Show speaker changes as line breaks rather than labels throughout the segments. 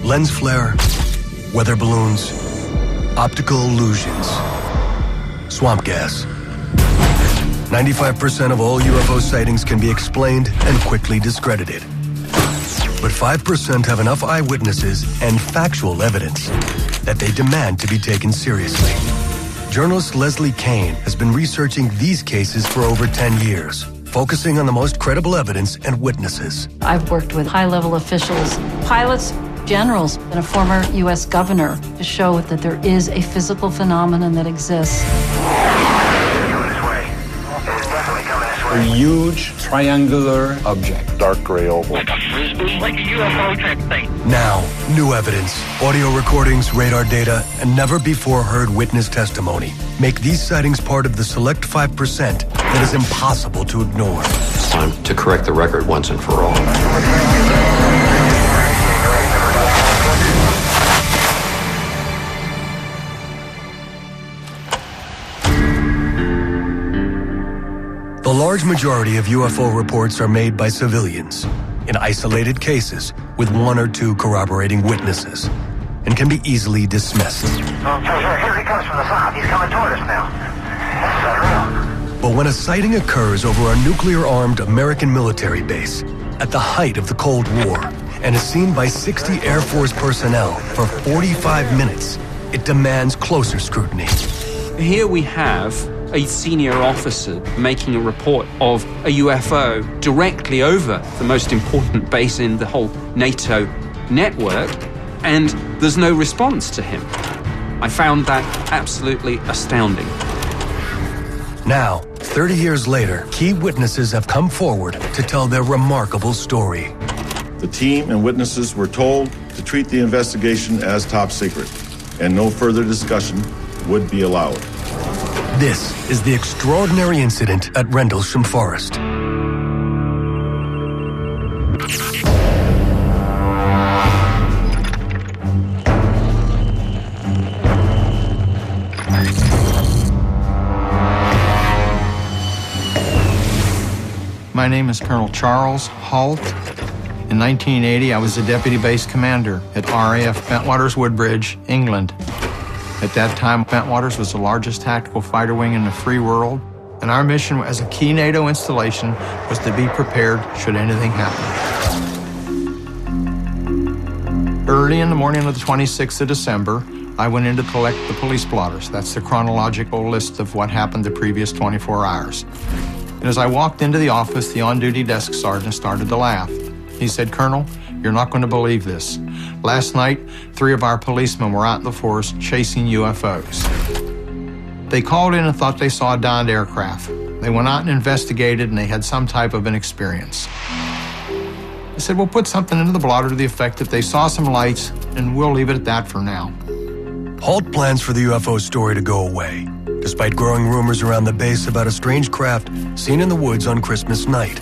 Lens flare, weather balloons, optical illusions, swamp gas. 95% of all UFO sightings can be explained and quickly discredited. But 5% have enough eyewitnesses and factual evidence that they demand to be taken seriously. Journalist Leslie Kean has been researching these cases for over 10 years, focusing on the most credible evidence and witnesses.
I've worked with high-level officials, pilots, generals, and a former U.S. governor to show that there is a physical phenomenon that exists.
A huge triangular object.
Dark gray oval.
Like a frisbee? Like a UFO type thing.
Now, new evidence, audio recordings, radar data, and never-before-heard witness testimony make these sightings part of the select 5% that is impossible to ignore.
It's time to correct the record once and for all.
The large majority of UFO reports are made by civilians in isolated cases with one or two corroborating witnesses and can be easily dismissed.
Okay, here he comes from the south. He's coming toward us now. That's unreal.
But when a sighting occurs over a nuclear-armed American military base at the height of the Cold War and is seen by 60 Air Force personnel for 45 minutes, it demands closer scrutiny.
Here we have a senior officer making a report of a UFO directly over the most important base in the whole NATO network, and there's no response to him. I found that absolutely astounding.
Now, 30 years later, key witnesses have come forward to tell their remarkable story.
The team and witnesses were told to treat the investigation as top secret, and no further discussion would be allowed.
This is the extraordinary incident at Rendlesham Forest.
My name is Colonel Charles Halt. In 1980, I was a deputy base commander at RAF Bentwaters Woodbridge, England. At that time, Bentwaters was the largest tactical fighter wing in the free world, and our mission as a key NATO installation was to be prepared should anything happen. Early in the morning of the 26th of December, I went in to collect the police blotters. That's the chronological list of what happened the previous 24 hours. And as I walked into the office, the on-duty desk sergeant started to laugh. He said, "Colonel, you're not going to believe this. Last night, 3 of our policemen were out in the forest chasing UFOs. They called in and thought they saw a downed aircraft. They went out and investigated, and they had some type of an experience." I said, "We'll put something into the blotter to the effect that they saw some lights, and we'll leave it at that for now."
Halt plans for the UFO story to go away, despite growing rumors around the base about a strange craft seen in the woods on Christmas night.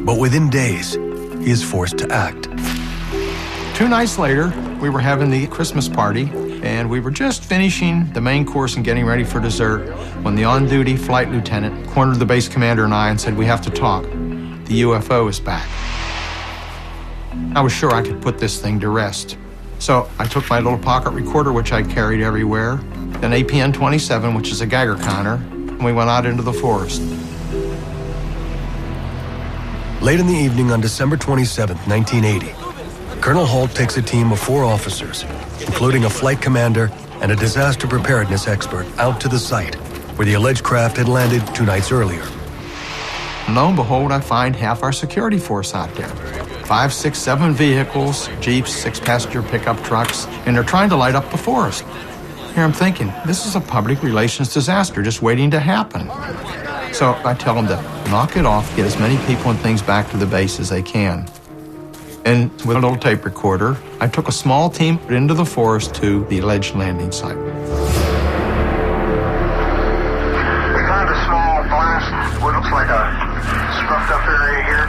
But within days, he is forced to act.
2 nights later, we were having the Christmas party, and we were just finishing the main course and getting ready for dessert when the on-duty flight lieutenant cornered the base commander and I and said, "We have to talk. The UFO is back." I was sure I could put this thing to rest. So I took my little pocket recorder, which I carried everywhere, an APN 27, which is a Geiger counter, and we went out into the forest.
Late in the evening on December 27, 1980, Colonel Halt takes a team of 4 officers, including a flight commander and a disaster preparedness expert, out to the site where the alleged craft had landed 2 nights earlier.
And lo and behold, I find half our security force out there. 5, 6, 7 vehicles, Jeeps, 6-passenger pickup trucks, and they're trying to light up the forest. Here I'm thinking, this is a public relations disaster just waiting to happen. So I tell them to knock it off, get as many people and things back to the base as they can. And with a little tape recorder, I took a small team into the forest to the alleged landing site.
We found a small blast, what looks like a scrubbed up area here.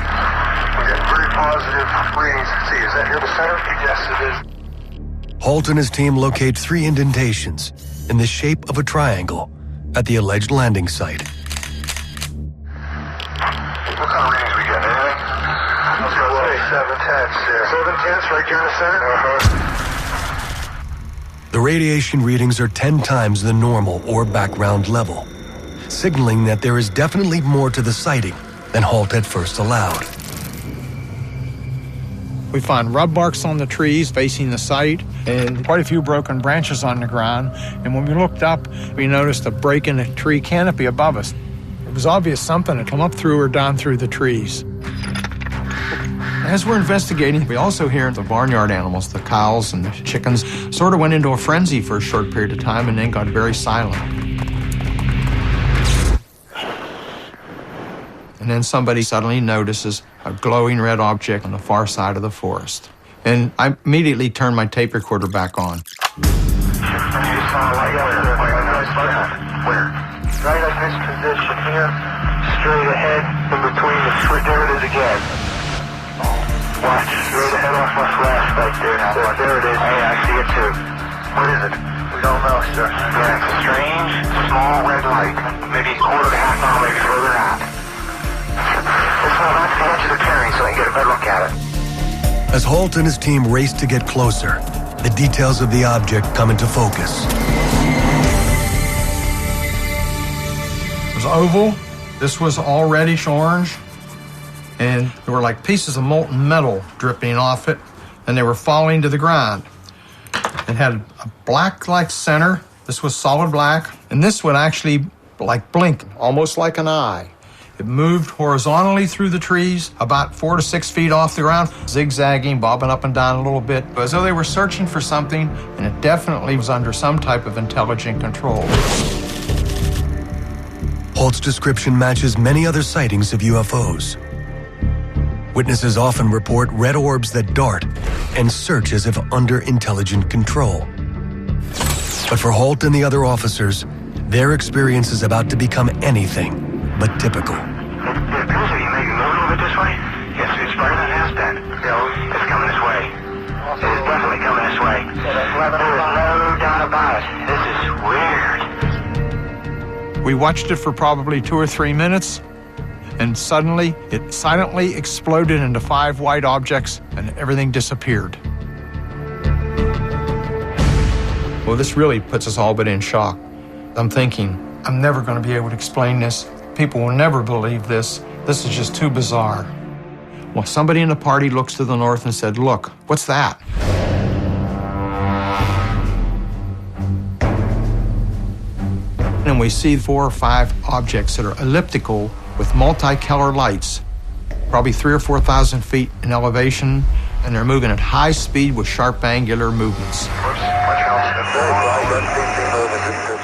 We got very positive readings. See, is that here the center? Yes, it is.
Halt and his team locate 3 indentations in the shape of a triangle at the alleged landing site.
What kind of readings we get? Anything? Let's go away. 7 tenths there. 7 tenths right here in the center?
The radiation readings are 10 times the normal or background level, signaling that there is definitely more to the sighting than Halt at first allowed.
We find rub marks on the trees facing the site and quite a few broken branches on the ground. And when we looked up, we noticed a break in the tree canopy above us. It was obvious something had come up through or down through the trees. As we're investigating, we also hear the barnyard animals, the cows and the chickens, sort of went into a frenzy for a short period of time and then got very silent. And then somebody suddenly notices a glowing red object on the far side of the forest. And I immediately turned my tape recorder back on.
Where? Right at this position here, straight ahead, in between the tree. There it is again. Watch, straight ahead off my flash right there. There it is. Hey, I see it too. What is it? We don't know, sir. Yeah, it's a strange, small red light. Maybe a quarter to half mile, maybe further out. Let's move on to the edge of the clearing so I can get a better look at it.
As Halt and his team race to get closer, the details of the object come into focus.
It was oval. This was all reddish orange. And there were like pieces of molten metal dripping off it, and they were falling to the ground. It had a black-like center. This was solid black. And this would actually like blink, almost like an eye. It moved horizontally through the trees, about 4 to 6 feet off the ground, zigzagging, bobbing up and down a little bit, as though they were searching for something, and it definitely was under some type of intelligent control.
Halt's description matches many other sightings of UFOs. Witnesses often report red orbs that dart and search as if under intelligent control. But for Halt and the other officers, their experience is about to become anything but typical.
It appears to be maybe moving a little bit this way. Yes, it's right on has been. It's coming this way. It is definitely coming this way. There is no doubt about it. This is weird.
We watched it for probably 2 or 3 minutes, and suddenly it silently exploded into 5 white objects, and everything disappeared. Well, this really puts us all but in shock. I'm thinking, I'm never going to be able to explain this. People will never believe this. This is just too bizarre. Well, somebody in the party looks to the north and said, "Look, what's that?" And we see 4 or 5 objects that are elliptical with multicolored lights, probably 3,000 or 4,000 feet in elevation, and they're moving at high speed with sharp angular movements.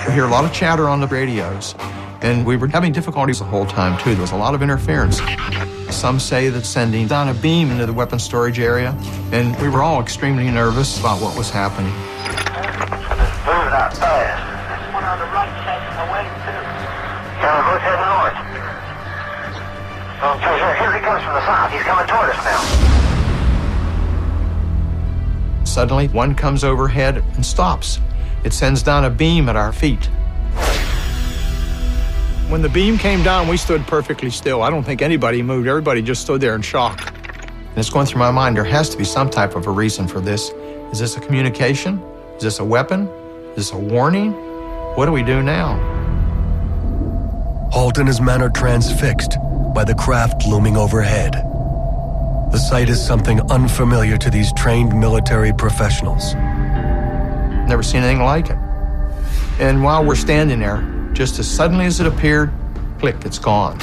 We hear a lot of chatter on the radios, and we were having difficulties the whole time, too. There was a lot of interference. Some say that sending down a beam into the weapons storage area, and we were all extremely nervous about what was happening.
Moving up fast. There's one on the right heading away, too. Yeah, who's heading north? Okay, here he comes from the south. He's coming toward us now.
Suddenly, one comes overhead and stops. It sends down a beam at our feet. When the beam came down, we stood perfectly still. I don't think anybody moved. Everybody just stood there in shock. And it's going through my mind, there has to be some type of a reason for this. Is this a communication? Is this a weapon? Is this a warning? What do we do now?
Halt and his men are transfixed by the craft looming overhead. The sight is something unfamiliar to these trained military professionals.
Never seen anything like it. And while we're standing there, just as suddenly as it appeared, click, it's gone.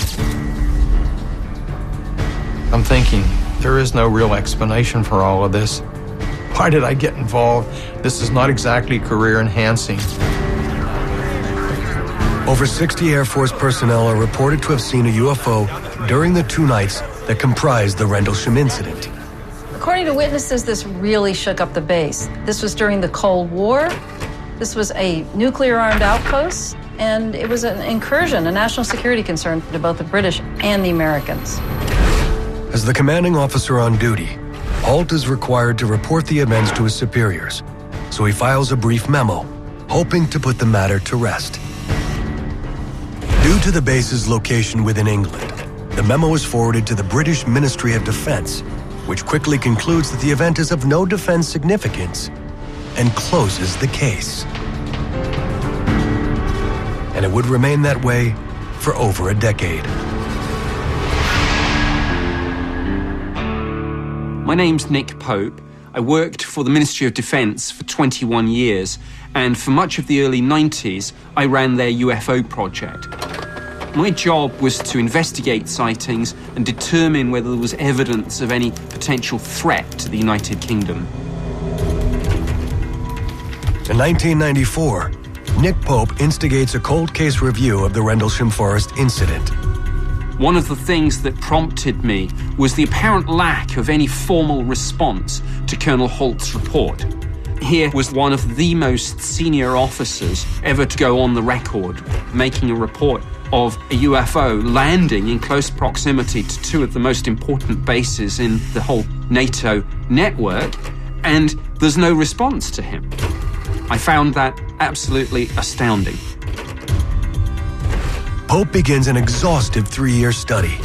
I'm thinking, there is no real explanation for all of this. Why did I get involved? This is not exactly career enhancing.
Over 60 Air Force personnel are reported to have seen a UFO during the 2 nights that comprised the Rendlesham incident.
According to witnesses, this really shook up the base. This was during the Cold War. This was a nuclear-armed outpost, and it was an incursion, a national security concern to both the British and the Americans.
As the commanding officer on duty, Halt is required to report the events to his superiors, so he files a brief memo, hoping to put the matter to rest. Due to the base's location within England, the memo is forwarded to the British Ministry of Defense, which quickly concludes that the event is of no defense significance and closes the case. And it would remain that way for over a decade.
My name's Nick Pope. I worked for the Ministry of Defence for 21 years, and for much of the early 90s, I ran their UFO project. My job was to investigate sightings and determine whether there was evidence of any potential threat to the United Kingdom.
In 1994, Nick Pope instigates a cold case review of the Rendlesham Forest incident.
One of the things that prompted me was the apparent lack of any formal response to Colonel Holt's report. Here was one of the most senior officers ever to go on the record, making a report of a UFO landing in close proximity to two of the most important bases in the whole NATO network, and there's no response to him. I found that absolutely astounding.
Pope begins an exhaustive 3-year study,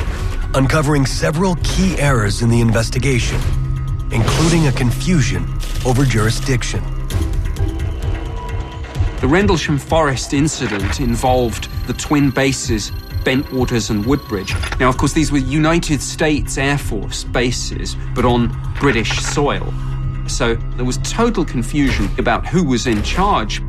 uncovering several key errors in the investigation, including a confusion over jurisdiction.
The Rendlesham Forest incident involved the twin bases, Bentwaters and Woodbridge. Now, of course, these were United States Air Force bases, but on British soil. So there was total confusion about who was in charge.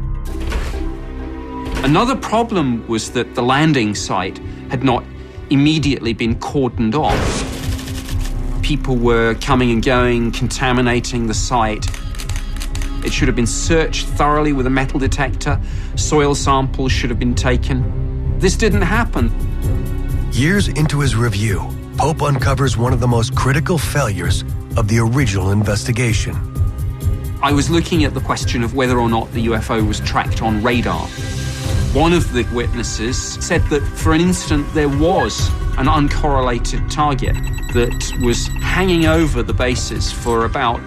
Another problem was that the landing site had not immediately been cordoned off. People were coming and going, contaminating the site. It should have been searched thoroughly with a metal detector. Soil samples should have been taken. This didn't happen.
Years into his review, Pope uncovers one of the most critical failures of the original investigation.
I was looking at the question of whether or not the UFO was tracked on radar. One of the witnesses said that for an instant there was an uncorrelated target that was hanging over the bases for about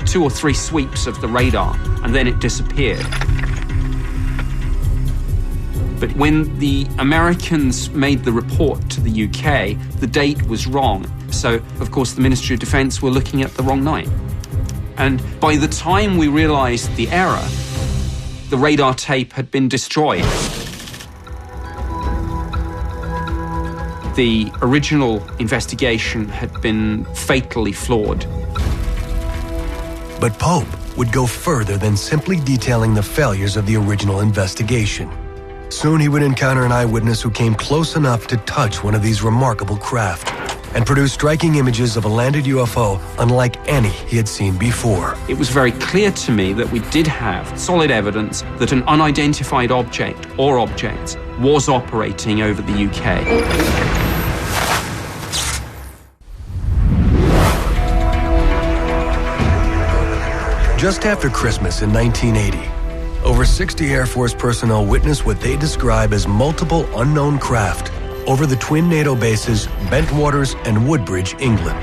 2 or 3 sweeps of the radar, and then it disappeared. But when the Americans made the report to the UK, the date was wrong. So, of course, the Ministry of Defence were looking at the wrong night. And by the time we realised the error, the radar tape had been destroyed. The original investigation had been fatally flawed.
But Pope would go further than simply detailing the failures of the original investigation. Soon he would encounter an eyewitness who came close enough to touch one of these remarkable craft and produce striking images of a landed UFO unlike any he had seen before.
It was very clear to me that we did have solid evidence that an unidentified object or objects was operating over the UK.
Just after Christmas in 1980, over 60 Air Force personnel witnessed what they describe as multiple unknown craft over the twin NATO bases Bentwaters and Woodbridge, England.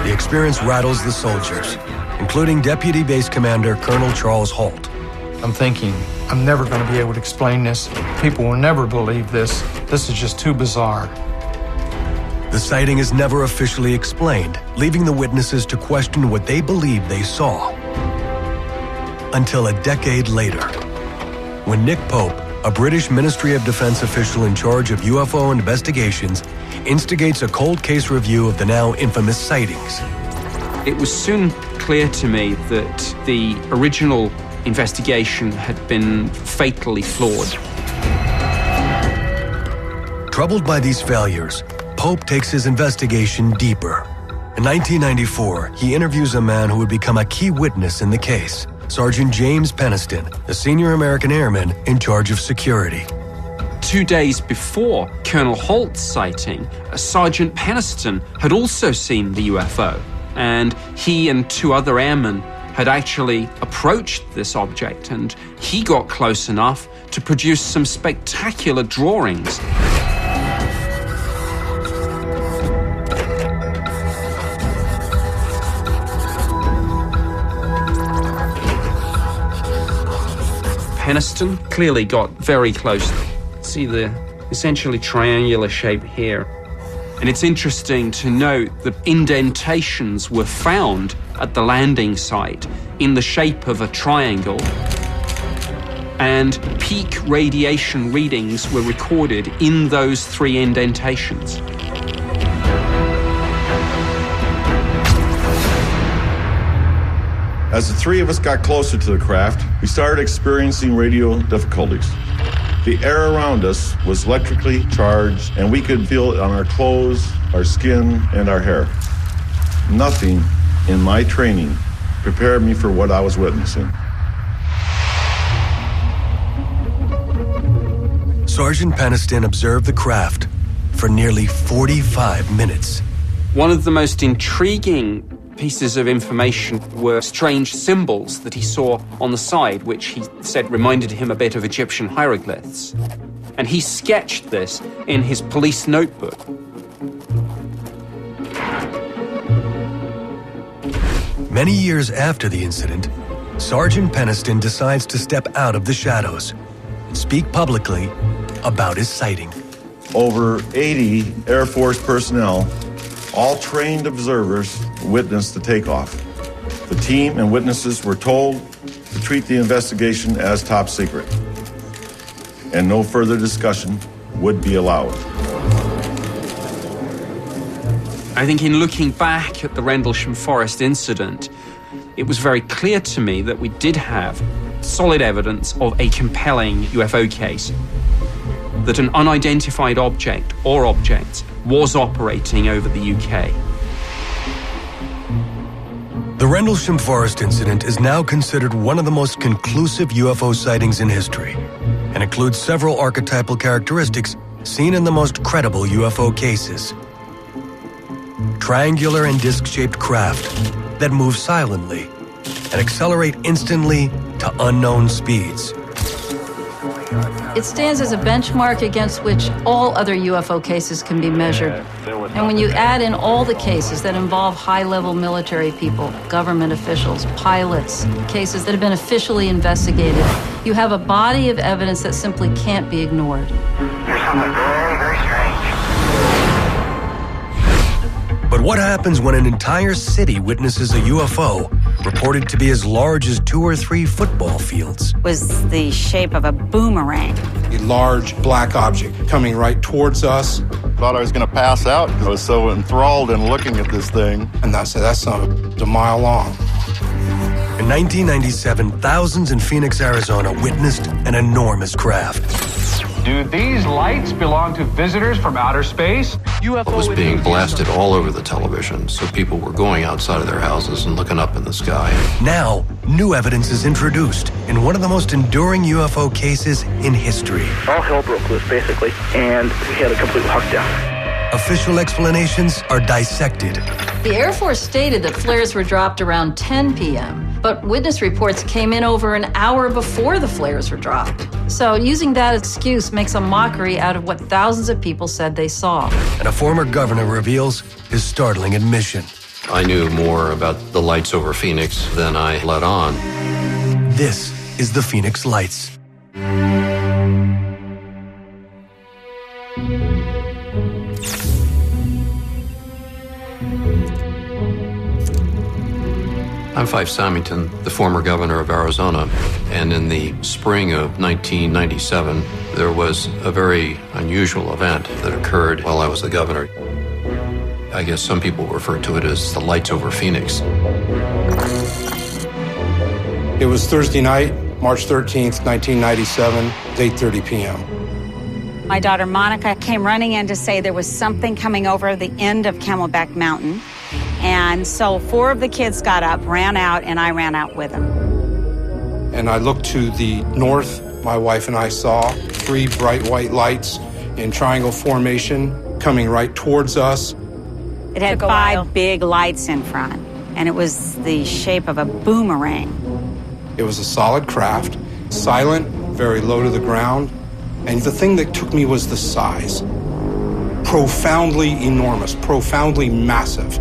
The experience rattles the soldiers, including Deputy Base Commander Colonel Charles Holt.
I'm thinking, I'm never going to be able to explain this. People will never believe this. This is just too bizarre.
The sighting is never officially explained, leaving the witnesses to question what they believed they saw. Until a decade later, when Nick Pope, a British Ministry of Defence official in charge of UFO investigations, instigates a cold case review of the now infamous sightings.
It was soon clear to me that the original investigation had been fatally flawed.
Troubled by these failures, Pope takes his investigation deeper. In 1994, he interviews a man who would become a key witness in the case, Sergeant James Peniston, a senior American airman in charge of security.
2 days before Colonel Holt's sighting, Sergeant Peniston had also seen the UFO, and he and 2 other airmen had actually approached this object, and he got close enough to produce some spectacular drawings. Peniston clearly got very close. See the essentially triangular shape here. And it's interesting to note that indentations were found at the landing site in the shape of a triangle, and peak radiation readings were recorded in those 3 indentations.
As the 3 of us got closer to the craft, we started experiencing radio difficulties. The air around us was electrically charged, and we could feel it on our clothes, our skin, and our hair. Nothing in my training prepared me for what I was witnessing.
Sergeant Peniston observed the craft for nearly 45 minutes.
One of the most intriguing pieces of information were strange symbols that he saw on the side, which he said reminded him a bit of Egyptian hieroglyphs. And he sketched this in his police notebook.
Many years after the incident, Sergeant Peniston decides to step out of the shadows, speak publicly about his sighting.
Over 80 Air Force personnel, all trained observers, witnessed the takeoff. The team and witnesses were told to treat the investigation as top secret, and no further discussion would be allowed.
I think in looking back at the Rendlesham Forest incident, it was very clear to me that we did have solid evidence of a compelling UFO case, that an unidentified object or objects was operating over the UK.
The Rendlesham Forest incident is now considered one of the most conclusive UFO sightings in history, and includes several archetypal characteristics seen in the most credible UFO cases. Triangular and disc-shaped craft that move silently and accelerate instantly to unknown speeds.
It stands as a benchmark against which all other UFO cases can be measured. And when you add in all the cases that involve high-level military people, government officials, pilots, cases that have been officially investigated, you have a body of evidence that simply can't be ignored.
There's something very, very strange.
But what happens when an entire city witnesses a UFO reported to be as large as 2 or 3 football fields?
Was the shape of a boomerang.
A large black object coming right towards us.
Thought I was going to pass out because I was so enthralled in looking at this thing.
And I said, that's a mile long.
In 1997, thousands in Phoenix, Arizona witnessed an enormous craft.
Do these lights belong to visitors from outer space?
It was being blasted all over the television, so people were going outside of their houses and looking up in the sky.
Now, new evidence is introduced in one of the most enduring UFO cases in history.
All hell broke loose, basically, and we had a complete lockdown.
Official explanations are dissected.
The Air Force stated that flares were dropped around 10 p.m., but witness reports came in over an hour before the flares were dropped. So using that excuse makes a mockery out of what thousands of people said they saw.
And a former governor reveals his startling admission.
I knew more about the lights over Phoenix than I let on.
This is the Phoenix Lights.
I'm Fife Symington, the former governor of Arizona, and in the spring of 1997, there was a very unusual event that occurred while I was the governor. I guess some people refer to it as the lights over Phoenix.
It was Thursday night, March 13th, 1997, 8:30 p.m.
My daughter Monica came running in to say there was something coming over the end of Camelback Mountain. And so 4 of the kids got up, ran out, and I ran out with them.
And I looked to the north. My wife and I saw 3 bright white lights in triangle formation coming right towards us.
It had 5 big lights in front, and it was the shape of a boomerang.
It was a solid craft, silent, very low to the ground. And the thing that took me was the size. Profoundly enormous, profoundly massive.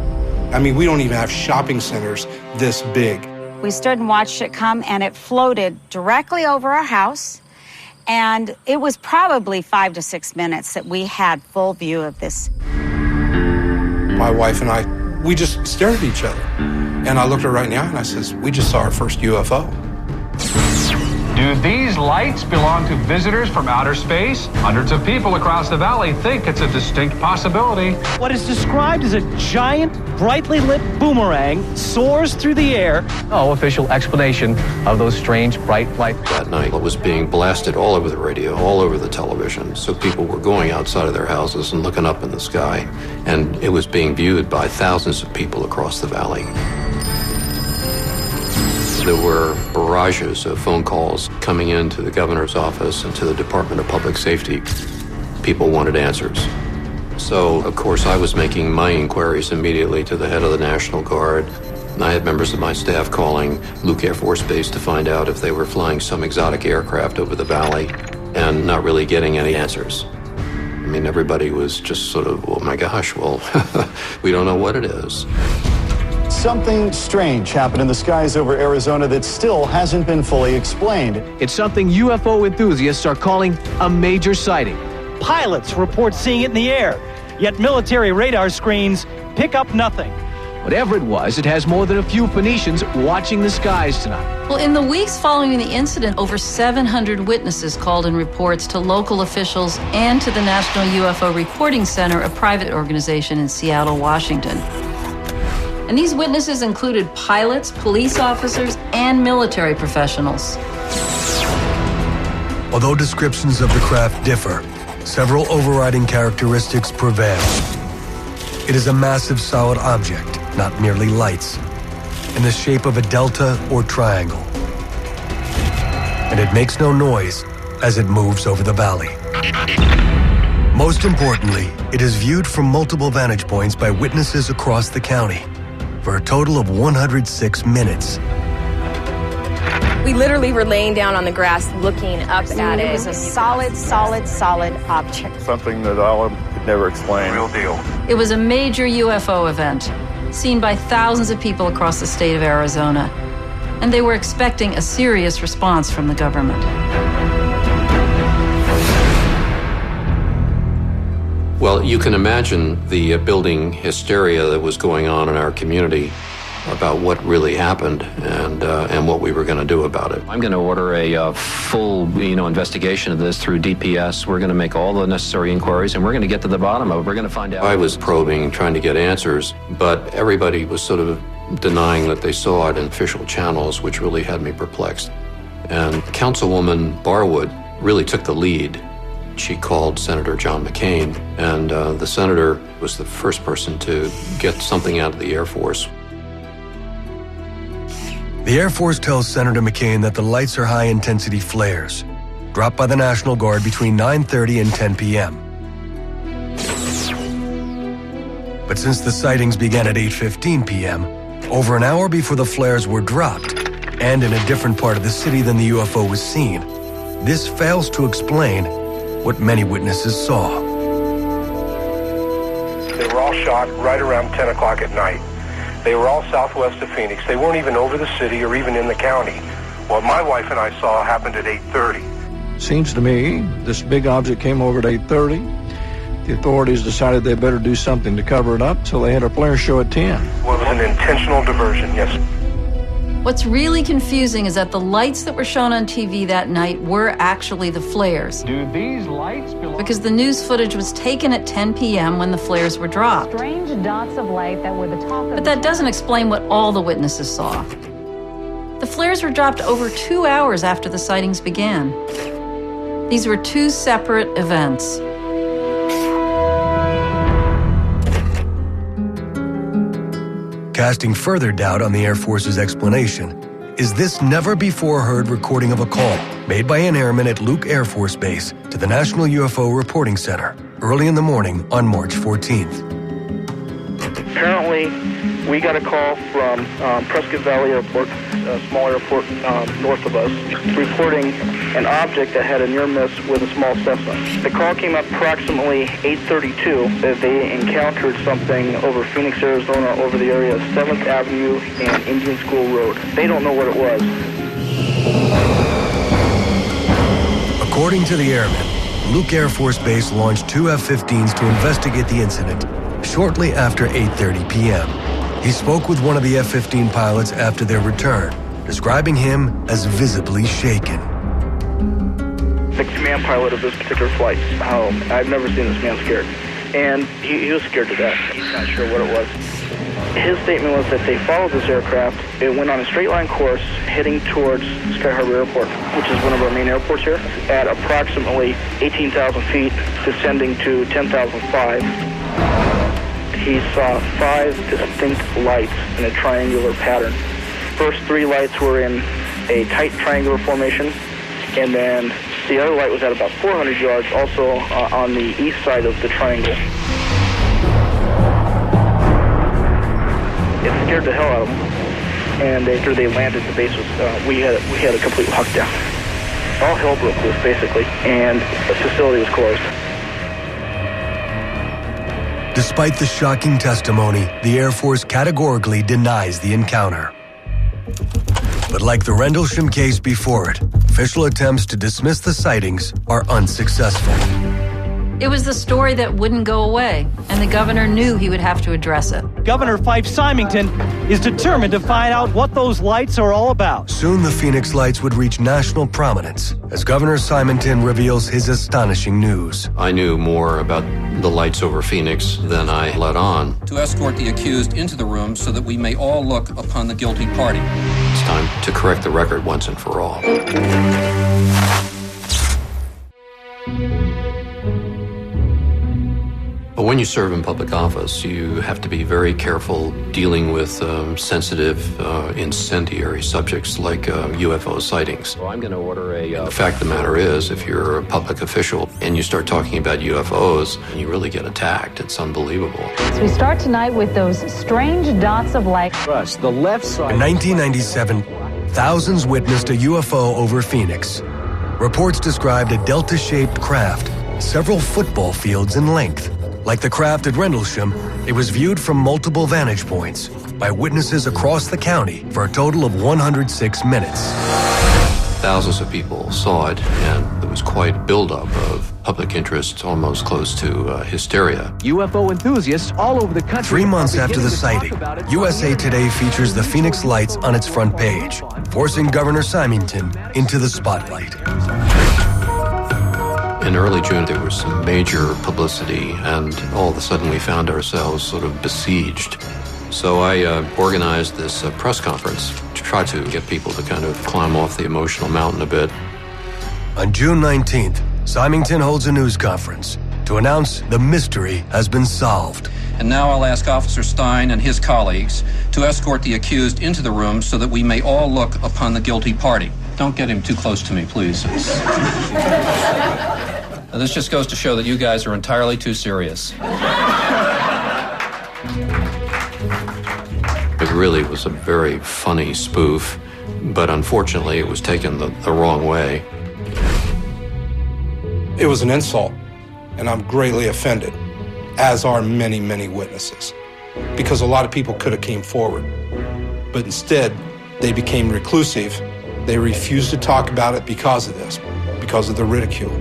I mean, we don't even have shopping centers this big.
We stood and watched it come, and it floated directly over our house. And it was probably 5 to 6 minutes that we had full view of this.
My wife and I, we just stared at each other. And I looked her right in the eye and I says, we just saw our first UFO.
Do these lights belong to visitors from outer space? Hundreds of people across the valley think it's a distinct possibility.
What is described as a giant, brightly lit boomerang soars through the air.
No official explanation of those strange bright lights.
That night, it was being blasted all over the radio, all over the television. So people were going outside of their houses and looking up in the sky. And it was being viewed by thousands of people across the valley. There were barrages of phone calls coming into the governor's office and to the Department of Public Safety. People wanted answers. So, of course, I was making my inquiries immediately to the head of the National Guard. And I had members of my staff calling Luke Air Force Base to find out if they were flying some exotic aircraft over the valley and not really getting any answers. I mean, everybody was just sort of, oh my gosh, well, we don't know what it is.
Something strange happened in the skies over Arizona that still hasn't been fully explained.
It's something UFO enthusiasts are calling a major sighting.
Pilots report seeing it in the air, yet military radar screens pick up nothing.
Whatever it was, it has more than a few Phoenicians watching the skies tonight.
Well, in the weeks following the incident, over 700 witnesses called in reports to local officials and to the National UFO Reporting Center, a private organization in Seattle, Washington. And these witnesses included pilots, police officers, and military professionals.
Although descriptions of the craft differ, several overriding characteristics prevail. It is a massive solid object, not merely lights, in the shape of a delta or triangle. And it makes no noise as it moves over the valley. Most importantly, it is viewed from multiple vantage points by witnesses across the county for a total of 106 minutes.
We literally were laying down on the grass looking up at it. It was a solid object.
Something that I could never explain.
Real deal.
It was a major UFO event, seen by thousands of people across the state of Arizona. And they were expecting a serious response from the government.
Well, you can imagine the building hysteria that was going on in our community about what really happened and what we were going to do about it.
I'm going to order a full, investigation of this through DPS. We're going to make all the necessary inquiries, and we're going to get to the bottom of it. We're going to find out.
I was probing, trying to get answers, but everybody was sort of denying that they saw it in official channels, which really had me perplexed. And Councilwoman Barwood really took the lead. She called Senator John McCain, and the senator was the first person to get something out of the Air Force.
The Air Force tells Senator McCain that the lights are high-intensity flares, dropped by the National Guard between 9:30 and 10 p.m. But since the sightings began at 8:15 p.m., over an hour before the flares were dropped, and in a different part of the city than the UFO was seen, this fails to explain what many witnesses saw.
They were all shot right around 10 o'clock at night. They were all southwest of Phoenix. They weren't even over the city or even in the county. What my wife and I saw happened at 8:30.
Seems to me this big object came over at 8:30. The authorities decided they better do something to cover it up, so they had a flare show at 10.
Well, it was an intentional diversion, yes.
What's really confusing is that the lights that were shown on TV that night were actually the flares.
Do these lights belong?
Because the news footage was taken at 10 p.m. when the flares were dropped.
Strange dots of light that were the talk of...
But that doesn't explain what all the witnesses saw. The flares were dropped over 2 hours after the sightings began. These were two separate events.
Casting further doubt on the Air Force's explanation is this never-before-heard recording of a call made by an airman at Luke Air Force Base to the National UFO Reporting Center early in the morning on March 14th.
Apparently, we got a call from Prescott Valley Airport, a small airport north of us, reporting an object that had a near miss with a small Cessna. The call came up approximately 8:32 that they encountered something over Phoenix, Arizona, over the area of 7th Avenue and Indian School Road. They don't know what it was.
According to the airmen, Luke Air Force Base launched two F-15s to investigate the incident, shortly after 8:30 p.m. He spoke with one of the F-15 pilots after their return, describing him as visibly shaken.
The command pilot of this particular flight, I've never seen this man scared. And he was scared to death. He's not sure what it was. His statement was that they followed this aircraft. It went on a straight line course heading towards Sky Harbor Airport, which is one of our main airports here, at approximately 18,000 feet, descending to 10,005. He saw 5 distinct lights in a triangular pattern. First 3 lights were in a tight triangular formation, and then the other light was at about 400 yards, also on the east side of the triangle. It scared the hell out of them, and after they landed, the base was we had a complete lockdown. All hell broke loose basically, and the facility was closed.
Despite the shocking testimony, the Air Force categorically denies the encounter. But like the Rendlesham case before it, official attempts to dismiss the sightings are unsuccessful.
It was the story that wouldn't go away, and the governor knew he would have to address it.
Governor Fife Symington is determined to find out what those lights are all about.
Soon the Phoenix lights would reach national prominence as Governor Symington reveals his astonishing news.
I knew more about the lights over Phoenix than I let on.
To escort the accused into the room so that we may all look upon the guilty party.
It's time to correct the record once and for all. But when you serve in public office, you have to be very careful dealing with sensitive, incendiary subjects like UFO sightings.
So I'm going to order
The fact of the matter is, if you're a public official and you start talking about UFOs, you really get attacked. It's unbelievable.
So we start tonight with those strange dots of light.
First, the left side.
In 1997, thousands witnessed a UFO over Phoenix. Reports described a delta-shaped craft, several football fields in length. Like the craft at Rendlesham, it was viewed from multiple vantage points by witnesses across the county for a total of 106 minutes.
Thousands of people saw it, and there was quite a buildup of public interest, almost close to hysteria.
UFO enthusiasts all over the country.
3 months after the sighting, USA Today features the Phoenix lights on its front page, forcing Governor Symington into the spotlight.
In early June, there was some major publicity, and all of a sudden we found ourselves sort of besieged. So I organized this press conference to try to get people to kind of climb off the emotional mountain a bit.
On June 19th, Symington holds a news conference to announce the mystery has been solved.
And now I'll ask Officer Stein and his colleagues to escort the accused into the room so that we may all look upon the guilty party. Don't get him too close to me, please. Now, this just goes to show that you guys are entirely too serious.
It really was a very funny spoof, but unfortunately it was taken the wrong way.
It was an insult, and I'm greatly offended, as are many, many witnesses, because a lot of people could have came forward. But instead, they became reclusive. They refused to talk about it because of this, because of the ridicule.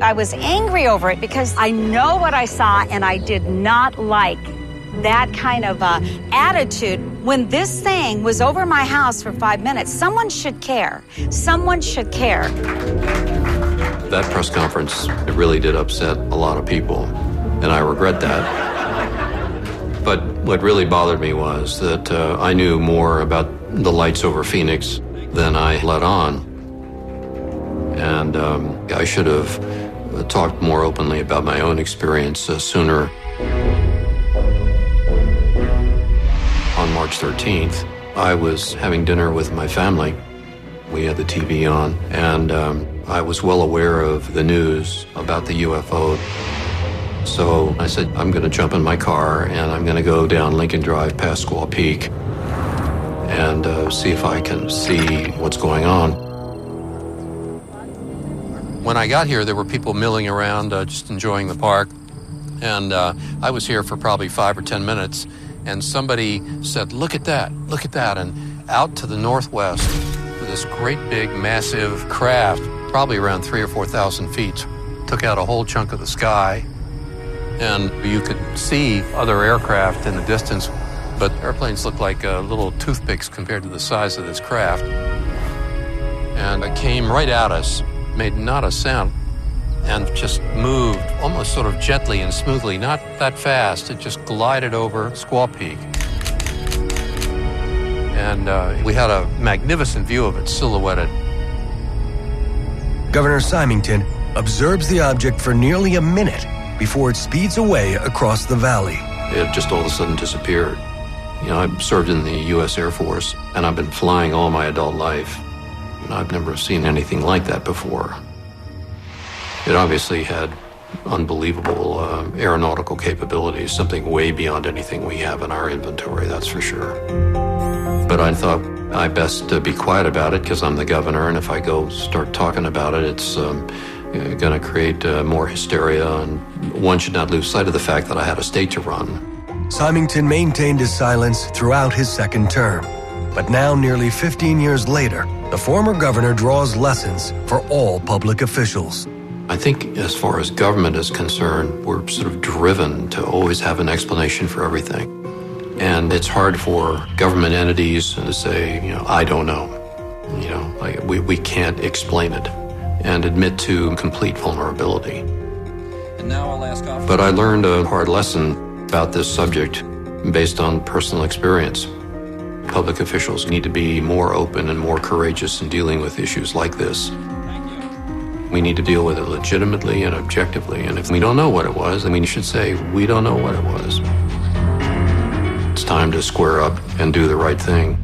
I was angry over it because I know what I saw, and I did not like that kind of attitude. When this thing was over my house for 5 minutes, someone should care. Someone should care.
That press conference, it really did upset a lot of people, and I regret that. But what really bothered me was that I knew more about the lights over Phoenix than I let on. And I should have talked more openly about my own experience sooner. On March 13th, I was having dinner with my family. We had the TV on, and I was well aware of the news about the UFO. So I said, I'm going to jump in my car, and I'm going to go down Lincoln Drive past Squaw Peak and see if I can see what's going on. When I got here, there were people milling around, just enjoying the park. And I was here for probably 5 or 10 minutes, and somebody said, look at that, and out to the northwest, this great big massive craft, probably around 3,000 or 4,000 feet, took out a whole chunk of the sky. and you could see other aircraft in the distance, but airplanes looked like little toothpicks compared to the size of this craft. And it came right at us, made not a sound, and just moved almost sort of gently and smoothly, not that fast. It just glided over Squaw Peak. And we had a magnificent view of it silhouetted.
Governor Symington observes the object for nearly a minute before it speeds away across the valley.
It just all of a sudden disappeared. You know, I served in the U.S. Air Force, and I've been flying all my adult life. And I've never seen anything like that before. It obviously had unbelievable aeronautical capabilities, something way beyond anything we have in our inventory, that's for sure. But I thought I best be quiet about it because I'm the governor, and if I go start talking about it, it's going to create more hysteria, and one should not lose sight of the fact that I had a state to run.
Symington maintained his silence throughout his second term. But now, nearly 15 years later, the former governor draws lessons for all public officials.
I think as far as government is concerned, we're sort of driven to always have an explanation for everything. And it's hard for government entities to say, you know, I don't know. You know, like we can't explain it and admit to complete vulnerability.
And now I'll ask off.
But I learned a hard lesson about this subject based on personal experience. Public officials need to be more open and more courageous in dealing with issues like this. We need to deal with it legitimately and objectively. And if we don't know what it was, then we should say, we don't know what it was. It's time to square up and do the right thing.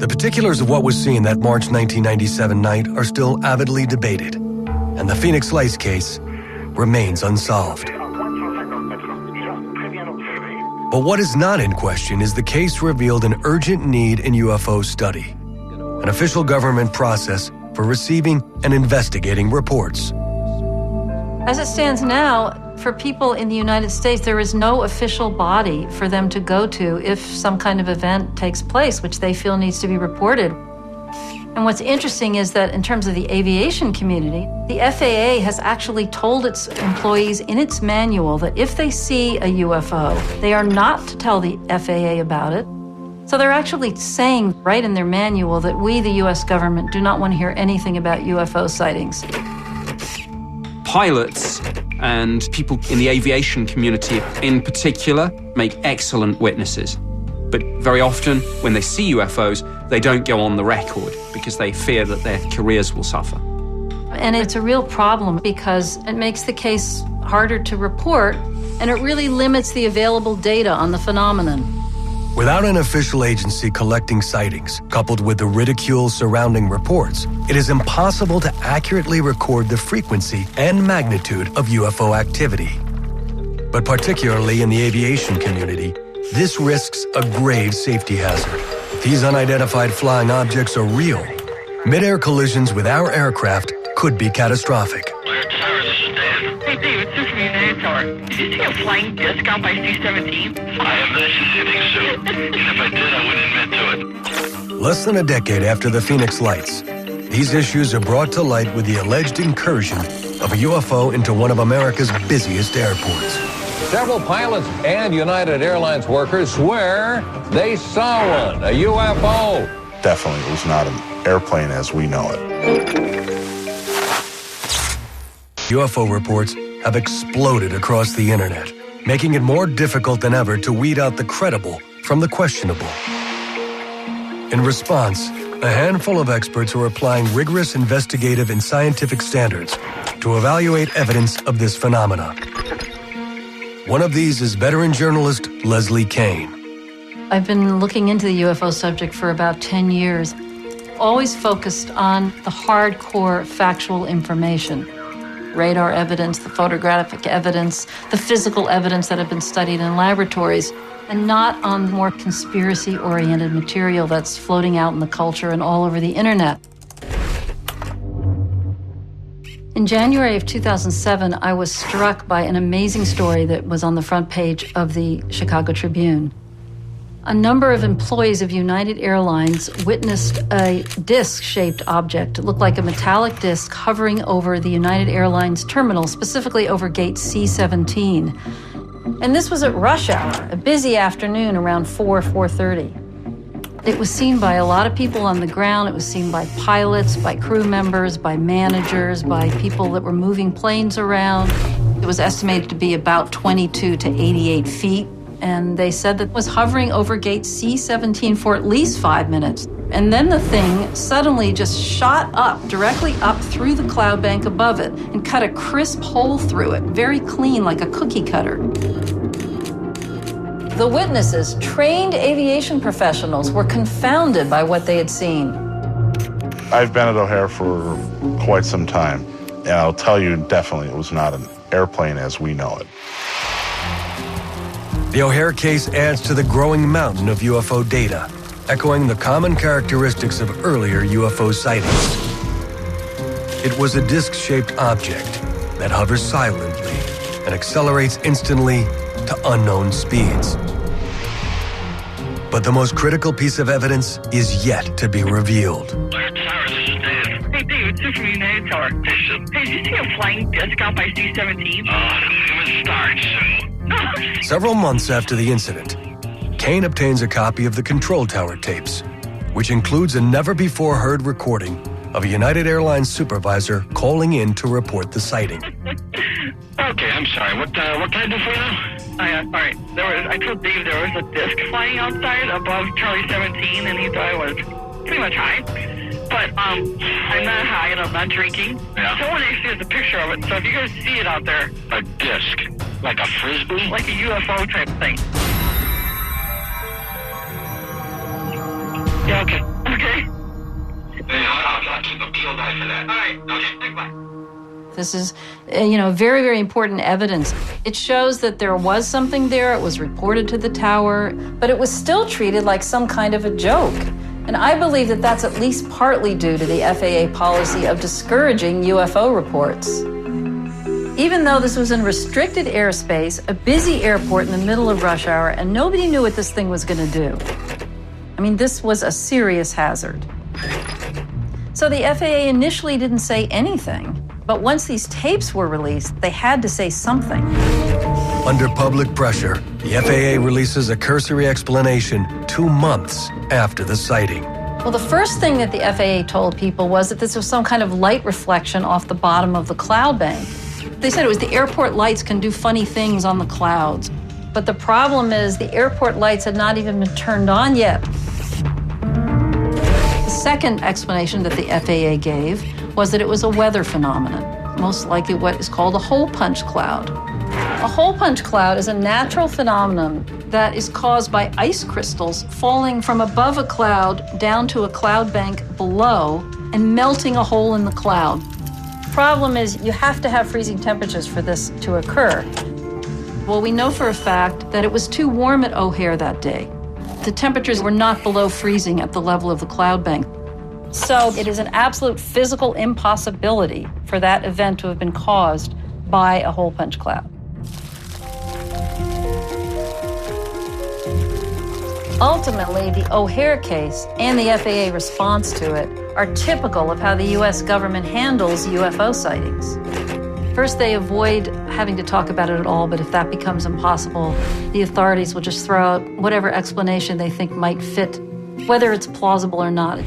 The particulars of what was seen that March 1997 night are still avidly debated, and the Phoenix Lights case remains unsolved. But what is not in question is the case revealed an urgent need in UFO study, an official government process for receiving and investigating reports.
As it stands now, for people in the United States, there is no official body for them to go to if some kind of event takes place, which they feel needs to be reported. And what's interesting is that in terms of the aviation community, the FAA has actually told its employees in its manual that if they see a UFO, they are not to tell the FAA about it. So they're actually saying right in their manual that we, the U.S. government, do not want to hear anything about UFO sightings.
Pilots and people in the aviation community in particular make excellent witnesses. But very often, when they see UFOs, they don't go on the record because they fear that their careers will suffer.
And it's a real problem because it makes the case harder to report, and it really limits the available data on the phenomenon.
Without an official agency collecting sightings, coupled with the ridicule surrounding reports, it is impossible to accurately record the frequency and magnitude of UFO activity. But particularly in the aviation community, this risks a grave safety hazard. If these unidentified flying objects are real, mid-air collisions with our aircraft could be catastrophic.
Hey, Dave, it's just from United Tower. Did you see a flying disc out by C-17? I have not seen anything, Sue. And if I did, I wouldn't admit to it.
Less than a decade after the Phoenix Lights, these issues are brought to light with the alleged incursion of a UFO into one of America's busiest airports.
Several pilots and United Airlines workers swear they saw one, a UFO.
Definitely was not an airplane as we know it.
UFO reports have exploded across the internet, making it more difficult than ever to weed out the credible from the questionable. In response, a handful of experts are applying rigorous investigative and scientific standards to evaluate evidence of this phenomenon. One of these is veteran journalist Leslie Kean.
I've been looking into the UFO subject for about 10 years, always focused on the hardcore factual information. Radar evidence, the photographic evidence, the physical evidence that have been studied in laboratories, and not on more conspiracy-oriented material that's floating out in the culture and all over the internet. In January of 2007, I was struck by an amazing story that was on the front page of the Chicago Tribune. a number of employees of United Airlines witnessed a disc-shaped object. It looked like a metallic disc hovering over the United Airlines terminal, specifically over gate C-17. And this was at rush hour, a busy afternoon around 4:30. It was seen by a lot of people on the ground. It was seen by pilots, by crew members, by managers, by people that were moving planes around. It was estimated to be about 22 to 88 feet. And they said that it was hovering over gate C-17 for at least 5 minutes. And then the thing suddenly just shot up, directly up through the cloud bank above it and cut a crisp hole through it, very clean, like a cookie cutter. The witnesses, trained aviation professionals, were confounded by what they had seen.
I've been at O'Hare for quite some time, and I'll tell you definitely it was not an airplane as we know it.
The O'Hare case adds to the growing mountain of UFO data, echoing the common characteristics of earlier UFO sightings. It was a disc-shaped object that hovers silently and accelerates instantly to unknown speeds. But the most critical piece of evidence is yet to be revealed.
Hey, Dave, it's from United Tower. Hey, did you see a flying disc out by C-17? It starts.
Several months after the incident, Kean obtains a copy of the control tower tapes, which includes a never-before-heard recording of a United Airlines supervisor calling in to report the sighting.
Okay, I'm sorry. What can I do for you now? All right. I told Dave there was a disc flying outside above Charlie 17, and he thought it was pretty much high. But I'm not high and I'm not drinking. Yeah. Someone actually has a picture of it, so if you guys see it out there.
A disc? Like a frisbee?
Like a UFO type thing. Yeah, okay. Okay.
I'll keep a peeled eye for that. All right, okay, goodbye.
This is, very, very important evidence. It shows that there was something there. It was reported to the tower, but it was still treated like some kind of a joke. And I believe that that's at least partly due to the FAA policy of discouraging UFO reports. Even though this was in restricted airspace, a busy airport in the middle of rush hour, and nobody knew what this thing was going to do. I mean, this was a serious hazard. So the FAA initially didn't say anything. But once these tapes were released, they had to say something.
Under public pressure, the FAA releases a cursory explanation 2 months after the sighting.
Well, the first thing that the FAA told people was that this was some kind of light reflection off the bottom of the cloud bank. They said it was the airport lights can do funny things on the clouds. But the problem is the airport lights had not even been turned on yet. The second explanation that the FAA gave was that it was a weather phenomenon, most likely what is called a hole punch cloud. A hole punch cloud is a natural phenomenon that is caused by ice crystals falling from above a cloud down to a cloud bank below and melting a hole in the cloud. The problem is you have to have freezing temperatures for this to occur. Well, we know for a fact that it was too warm at O'Hare that day. The temperatures were not below freezing at the level of the cloud bank. So it is an absolute physical impossibility for that event to have been caused by a hole punch cloud. Ultimately, the O'Hare case and the FAA response to it are typical of how the U.S. government handles UFO sightings. First, they avoid having to talk about it at all, but if that becomes impossible, the authorities will just throw out whatever explanation they think might fit, whether it's plausible or not.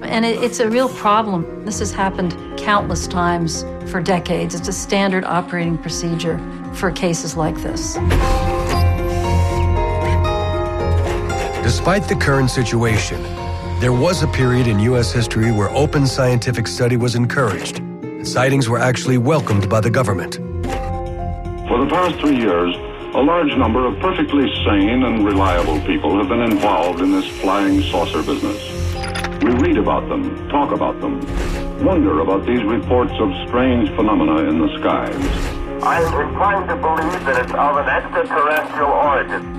And it's a real problem. This has happened countless times for decades. It's a standard operating procedure for cases like this.
Despite the current situation, there was a period in U.S. history where open scientific study was encouraged, and sightings were actually welcomed by the government.
For the past 3 years, a large number of perfectly sane and reliable people have been involved in this flying saucer business. We read about them, talk about them, wonder about these reports of strange phenomena in the skies.
I'm inclined to believe that it's of an extraterrestrial origin.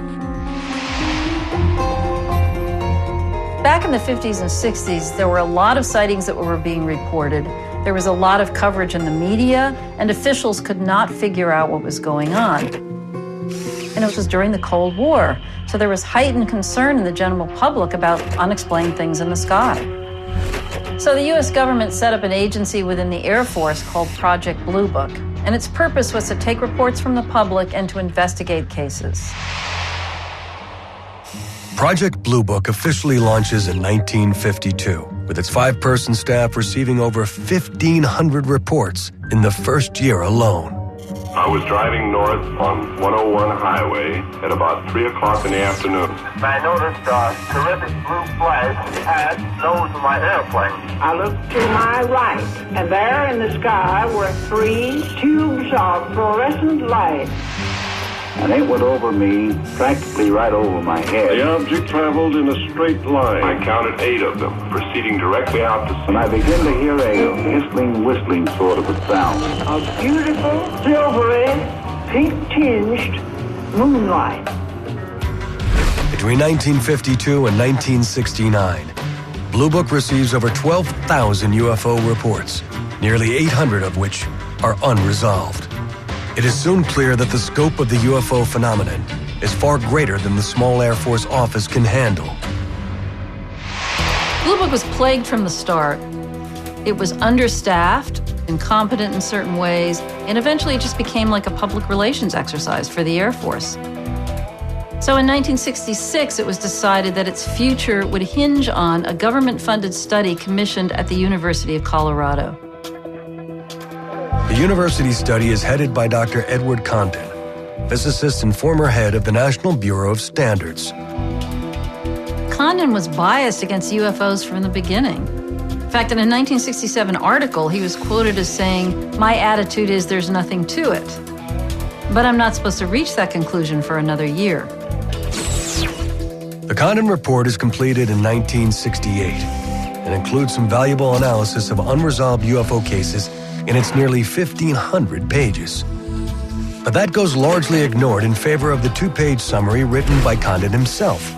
Back in the 50s and 60s, there were a lot of sightings that were being reported. There was a lot of coverage in the media, and officials could not figure out what was going on. And it was during the Cold War, so there was heightened concern in the general public about unexplained things in the sky. So the U.S. government set up an agency within the Air Force called Project Blue Book, and its purpose was to take reports from the public and to investigate cases.
Project Blue Book officially launches in 1952, with its 5-person staff receiving over 1,500 reports in the first year alone.
I was driving north on 101 highway at about 3 o'clock in the afternoon.
I noticed a terrific blue flash had nose of my airplane.
I looked to my right, and there in the sky were 3 tubes of fluorescent light.
And it went over me, practically right over my head. The object traveled in a straight line. I counted 8 of them, proceeding directly out to sea. And I began to hear a hissing, whistling sort of a sound.
A beautiful, silvery, pink-tinged moonlight.
Between 1952 and 1969, Blue Book receives over 12,000 UFO reports, nearly 800 of which are unresolved. It is soon clear that the scope of the UFO phenomenon is far greater than the small Air Force office can handle.
Blue Book was plagued from the start. It was understaffed, incompetent in certain ways, and eventually it just became like a public relations exercise for the Air Force. So in 1966, it was decided that its future would hinge on a government-funded study commissioned at the University of Colorado.
The university study is headed by Dr. Edward Condon, physicist and former head of the National Bureau of Standards.
Condon was biased against UFOs from the beginning. In fact, in a 1967 article, he was quoted as saying, "My attitude is there's nothing to it. But I'm not supposed to reach that conclusion for another year."
The Condon report is completed in 1968 and includes some valuable analysis of unresolved UFO cases in its nearly 1,500 pages. But that goes largely ignored in favor of the 2-page summary written by Condon himself,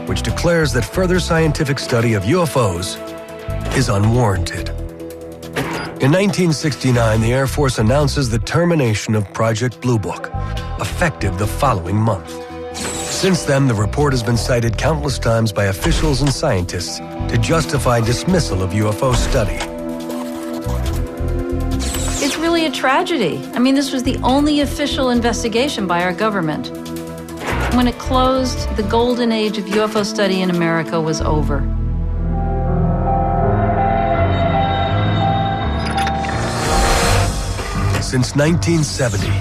which declares that further scientific study of UFOs is unwarranted. In 1969, the Air Force announces the termination of Project Blue Book, effective the following month. Since then, the report has been cited countless times by officials and scientists to justify dismissal of UFO study.
It's really a tragedy. I mean, this was the only official investigation by our government. When it closed, the golden age of UFO study in America was over.
Since 1970,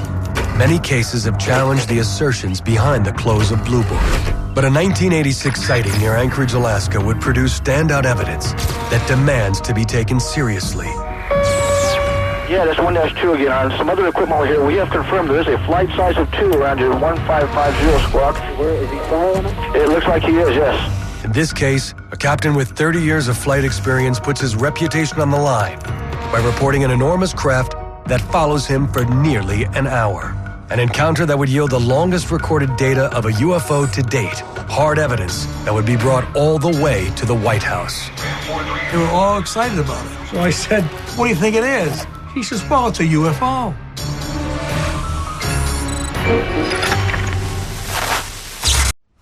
many cases have challenged the assertions behind the close of Blue Book. But a 1986 sighting near Anchorage, Alaska would produce standout evidence that demands to be taken seriously.
Yeah, that's 1-2 again. On some other equipment over here, we have confirmed there is a flight size of 2 around your 1550 squawk. Where is he flying? It looks like he is, yes.
In this case, a captain with 30 years of flight experience puts his reputation on the line by reporting an enormous craft that follows him for nearly an hour. An encounter that would yield the longest recorded data of a UFO to date. Hard evidence that would be brought all the way to the White House.
They were all excited about it. So I said, "What do you think it is?" He says, "Well, it's a UFO."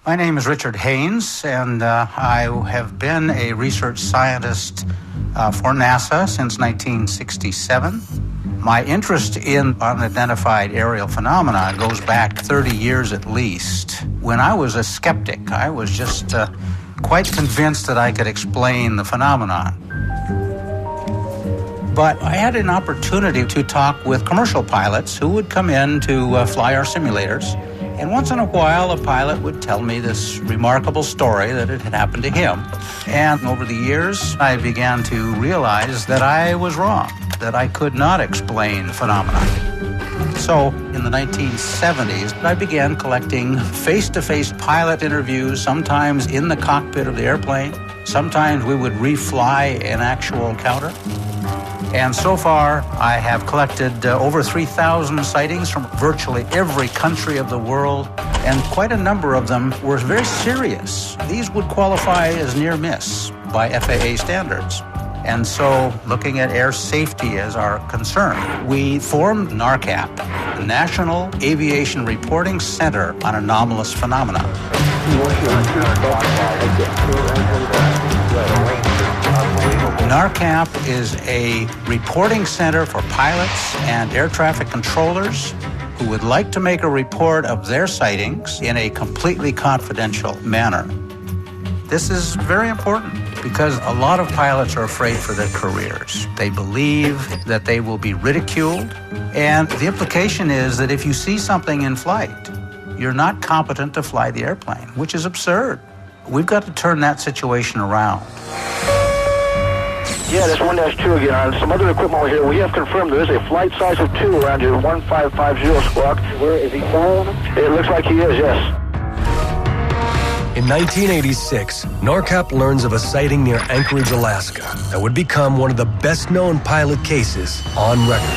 My name is Richard Haynes, and I have been a research scientist for NASA since 1967. My interest in unidentified aerial phenomena goes back 30 years at least. When I was a skeptic, I was just quite convinced that I could explain the phenomenon. But I had an opportunity to talk with commercial pilots who would come in to fly our simulators. And once in a while, a pilot would tell me this remarkable story that it had happened to him. And over the years, I began to realize that I was wrong, that I could not explain the phenomenon. So in the 1970s, I began collecting face-to-face pilot interviews, sometimes in the cockpit of the airplane. Sometimes we would refly an actual encounter. And so far, I have collected over 3,000 sightings from virtually every country of the world, and quite a number of them were very serious. These would qualify as near miss by FAA standards. And so, looking at air safety as our concern, we formed NARCAP, the National Aviation Reporting Center on Anomalous Phenomena. NARCAP is a reporting center for pilots and air traffic controllers who would like to make a report of their sightings in a completely confidential manner. This is very important because a lot of pilots are afraid for their careers. They believe that they will be ridiculed, and the implication is that if you see something in flight, you're not competent to fly the airplane, which is absurd. We've got to turn that situation around.
Yeah, that's 1-2 again. On some other equipment over here, we have confirmed there is a flight size of 2 around your 1550 squawk. Where is he following? It looks like he is, yes.
In 1986, NARCAP learns of a sighting near Anchorage, Alaska, that would become one of the best-known pilot cases on record.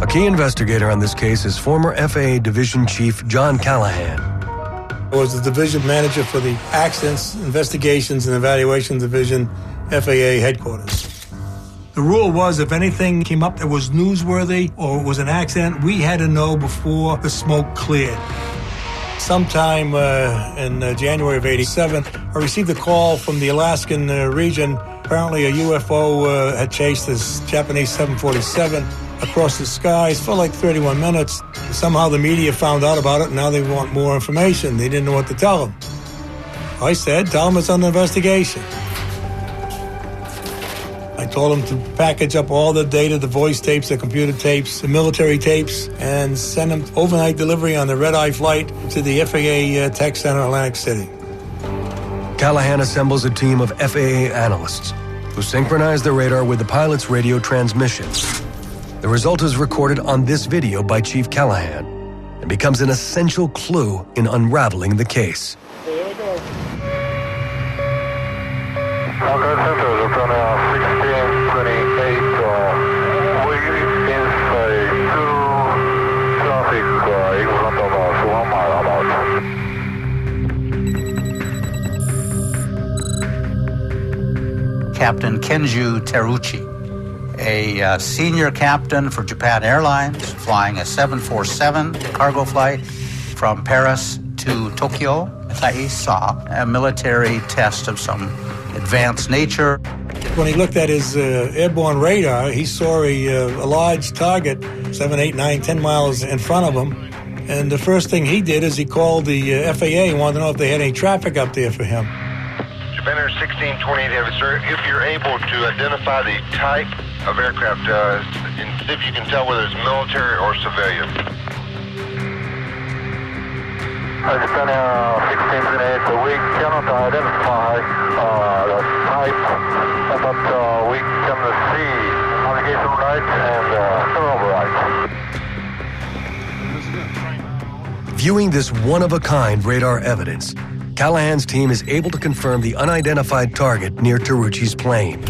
A key investigator on this case is former FAA Division Chief John Callahan.
I was the division manager for the Accidents, Investigations, and Evaluation Division, FAA headquarters. The rule was if anything came up that was newsworthy or was an accident, we had to know before the smoke cleared. Sometime in January of '87, I received a call from the Alaskan region. Apparently a UFO had chased this Japanese 747 across the skies for like 31 minutes. Somehow the media found out about it, and now they want more information. They didn't know what to tell them. I said, tell them it's under investigation. I told them to package up all the data, the voice tapes, the computer tapes, the military tapes, and send them overnight delivery on the red-eye flight to the FAA Tech Center, Atlantic City.
Callahan assembles a team of FAA analysts who synchronize the radar with the pilot's radio transmissions. The result is recorded on this video by Chief Callahan and becomes an essential clue in unraveling the case.
Captain Kenju Teruchi, a senior captain for Japan Airlines, flying a 747 cargo flight from Paris to Tokyo. He saw a military test of some advanced nature.
When he looked at his airborne radar, he saw a large target 7, 8, 9, 10 miles in front of him. And the first thing he did is he called the FAA and wanted to know if they had any traffic up there for him.
Japan Air 1628, sir, if you're able to identify the type of aircraft, and see if you can tell whether it's military or civilian. Japan Air 1628, we cannot identify the type, but we can see navigation lights and turnover lights.
Viewing this one-of-a-kind radar evidence, Callahan's team is able to confirm the unidentified target near Teruchi's plane.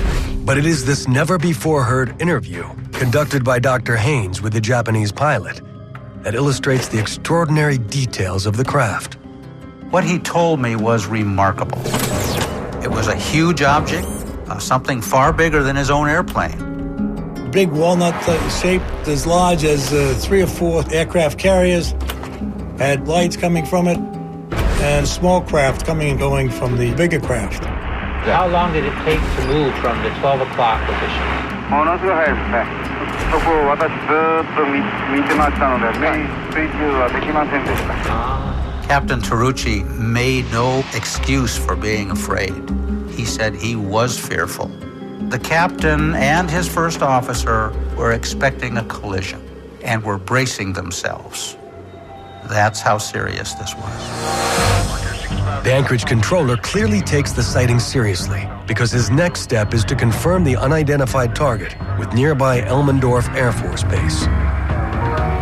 But it is this never-before-heard interview, conducted by Dr. Haynes with the Japanese pilot, that illustrates the extraordinary details of the craft.
What he told me was remarkable. It was a huge object, something far bigger than his own airplane.
Big walnut shape, as large as 3 or 4 aircraft carriers, had lights coming from it, and small craft coming and going from the bigger craft.
How long did it take to move from the 12 o'clock position?
Captain Teruchi made no excuse for being afraid. He said he was fearful. The captain and his first officer were expecting a collision and were bracing themselves. That's how serious this was.
The Anchorage controller clearly takes the sighting seriously because his next step is to confirm the unidentified target with nearby Elmendorf Air Force Base.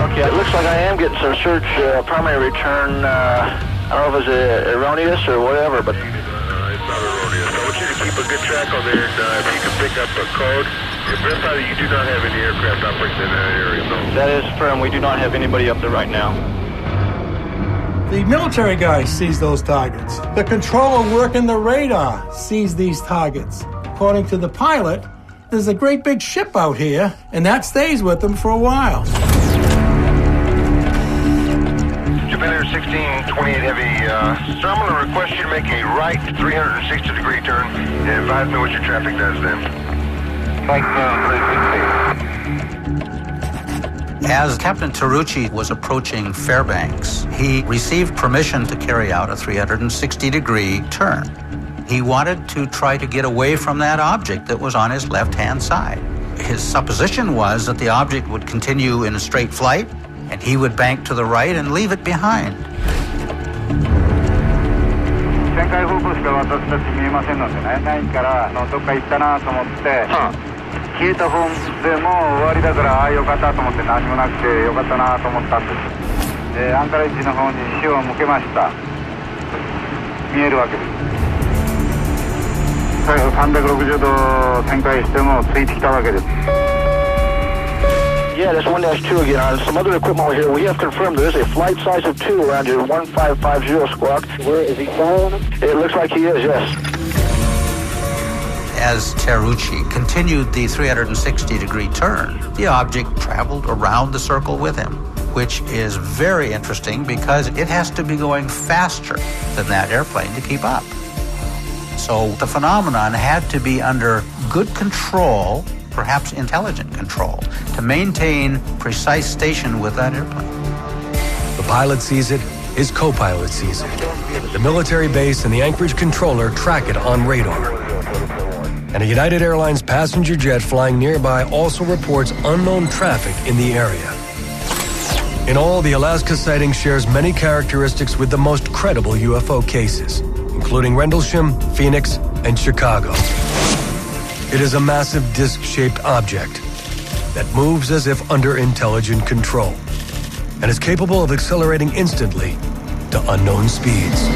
Okay, it looks like I am getting some search primary return. I don't know if it's erroneous or whatever, but...
It's not erroneous. I want you to keep a good track on there, and if you can pick up a code, verify that you do not have any aircraft operating in that area. So.
That is firm. We do not have anybody up there right now.
The military guy sees those targets. The controller working the radar sees these targets. according to the pilot, there's a great big ship out here, and that stays with them for a while.
Japan Air 1628 Heavy, sir, I'm going to request you to make a right 360-degree turn and advise me what your traffic does then.
As Captain Terrucci was approaching Fairbanks, he received permission to carry out a 360-degree turn. He wanted to try to get away from that object that was on his left-hand side. His supposition was that the object would continue in a straight flight, and he would bank to the right and leave it behind.
Yeah, that's 1-2 again. On some other equipment here, we have confirmed there is a flight size of 2 around your 1550 squawk. Where is he following? It looks like he is, yes.
As Terrucci continued the 360-degree turn, the object traveled around the circle with him, which is very interesting because it has to be going faster than that airplane to keep up. So the phenomenon had to be under good control, perhaps intelligent control, to maintain precise station with that airplane.
The pilot sees it, his co-pilot sees it. The military base and the Anchorage controller track it on radar. And a United Airlines passenger jet flying nearby also reports unknown traffic in the area. In all, the Alaska sighting shares many characteristics with the most credible UFO cases, including Rendlesham, Phoenix, and Chicago. It is a massive disc-shaped object that moves as if under intelligent control and is capable of accelerating instantly to unknown speeds.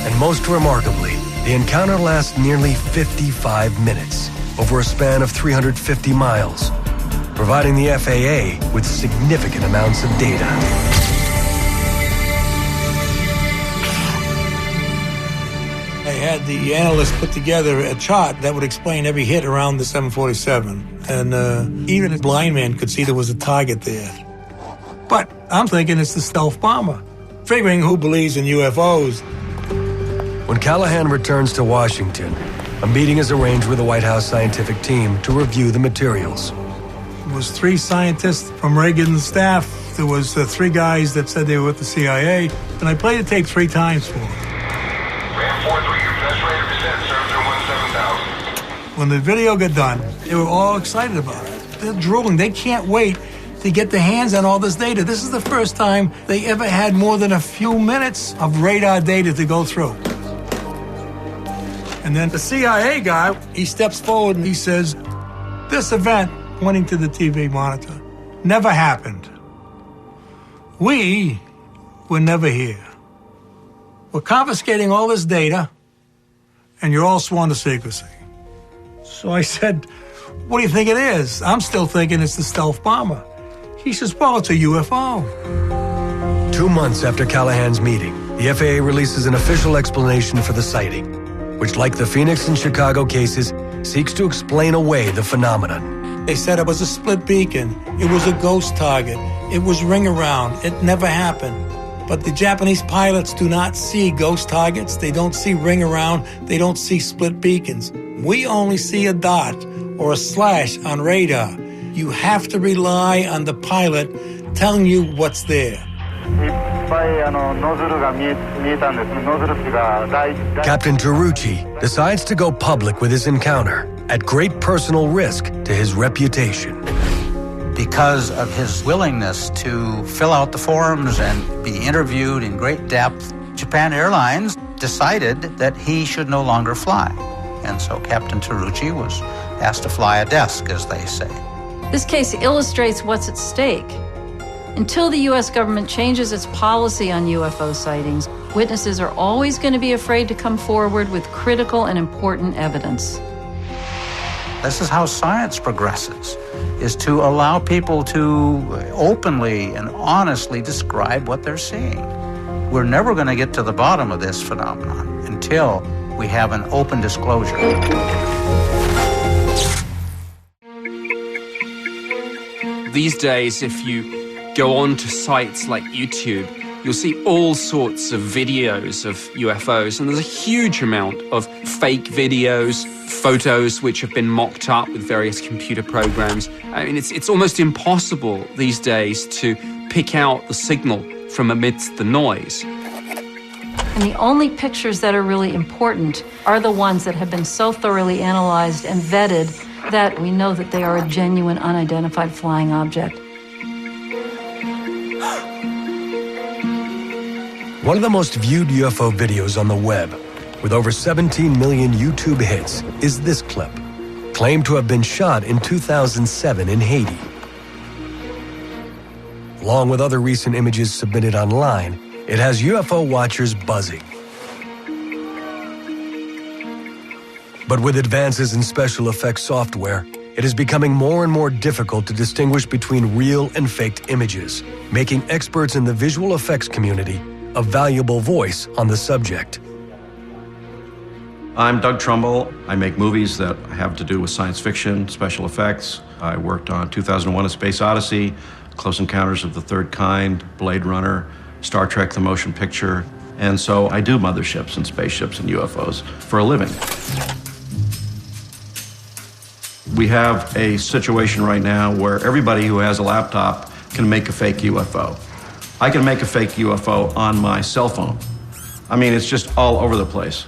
And most remarkably, the encounter lasts nearly 55 minutes over a span of 350 miles, providing the FAA with significant amounts of data.
They had the analysts put together a chart that would explain every hit around the 747. And even a blind man could see there was a target there. But I'm thinking it's the stealth bomber, figuring who believes in UFOs.
When Callahan returns to Washington, a meeting is arranged with the White House scientific team to review the materials.
There was 3 scientists from Reagan's staff. There was 3 guys that said they were with the CIA. And I played the tape 3 times for them. When the video got done, they were all excited about it. They're drooling. They can't wait to get their hands on all this data. This is the first time they ever had more than a few minutes of radar data to go through. And then the CIA guy, he steps forward and he says, "This event," pointing to the TV monitor, "never happened. We were never here. We're confiscating all this data, and you're all sworn to secrecy." So I said, "What do you think it is?" I'm still thinking it's the stealth bomber. He says, "Well, it's a UFO."
2 months after Callahan's meeting, the FAA releases an official explanation for the sighting, which, like the Phoenix and Chicago cases, seeks to explain away the phenomenon.
They said it was a split beacon. It was a ghost target. It was ring around. It never happened. But the Japanese pilots do not see ghost targets. They don't see ring around. They don't see split beacons. We only see a dot or a slash on radar. You have to rely on the pilot telling you what's there.
Captain Terrucci decides to go public with his encounter at great personal risk to his reputation.
Because of his willingness to fill out the forms and be interviewed in great depth, Japan Airlines decided that he should no longer fly. And so Captain Terrucci was asked to fly a desk, as they say.
This case illustrates what's at stake. Until the U.S. government changes its policy on UFO sightings, witnesses are always going to be afraid to come forward with critical and important evidence.
This is how science progresses, is to allow people to openly and honestly describe what they're seeing. We're never going to get to the bottom of this phenomenon until We have an open disclosure.
These days, if you go on to sites like YouTube, you'll see all sorts of videos of UFOs, and there's a huge amount of fake videos, photos which have been mocked up with various computer programs. I mean, it's almost impossible these days to pick out the signal from amidst the noise.
And the only pictures that are really important are the ones that have been so thoroughly analyzed and vetted that we know that they are a genuine unidentified flying object.
One of the most viewed UFO videos on the web, with over 17 million YouTube hits, is this clip, claimed to have been shot in 2007 in Haiti. Along with other recent images submitted online, it has UFO watchers buzzing. But with advances in special effects software, it is becoming more and more difficult to distinguish between real and faked images, making experts in the visual effects community a valuable voice on the subject.
I'm Doug Trumbull. I make movies that have to do with science fiction, special effects. I worked on 2001: A Space Odyssey, Close Encounters of the Third Kind, Blade Runner, Star Trek: The Motion Picture. And so I do motherships and spaceships and UFOs for a living. We have a situation right now where everybody who has a laptop can make a fake UFO. I can make a fake UFO on my cell phone. I mean, it's just all over the place.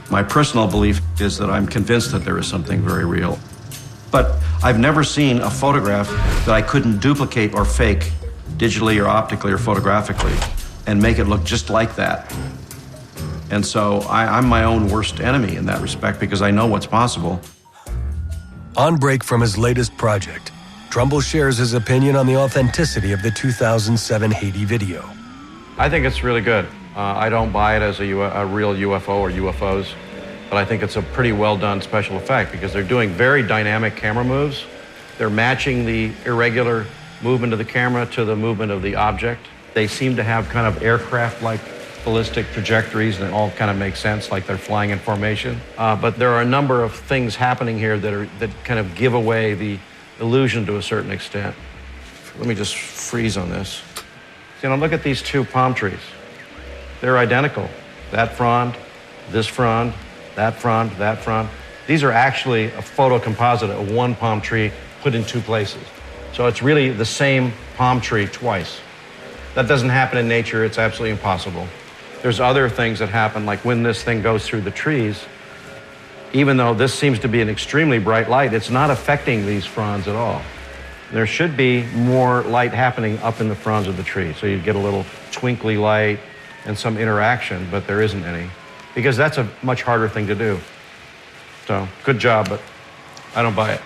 My personal belief is that I'm convinced that there is something very real. But I've never seen a photograph that I couldn't duplicate or fake digitally or optically or photographically and make it look just like that. And so I'm my own worst enemy in that respect because I know what's possible.
On break from his latest project, Trumbull shares his opinion on the authenticity of the 2007 Haiti video.
I think it's really good. I don't buy it as a real UFO or UFOs, but I think it's a pretty well done special effect because they're doing very dynamic camera moves. They're matching the irregular movement of the camera to the movement of the object. They seem to have kind of aircraft-like ballistic trajectories, and it all kind of makes sense, like they're flying in formation. But there are a number of things happening here that kind of give away the illusion to a certain extent. Let me just freeze on this. You know, look at these two palm trees. They're identical. That frond, this frond, that frond, that frond. These are actually a photo composite of one palm tree put in two places. So it's really the same palm tree twice. That doesn't happen in nature. It's absolutely impossible. There's other things that happen, like when this thing goes through the trees, even though this seems to be an extremely bright light, it's not affecting these fronds at all. There should be more light happening up in the fronds of the tree, so you get a little twinkly light and some interaction, but there isn't any, because that's a much harder thing to do. So, good job, but I don't buy it.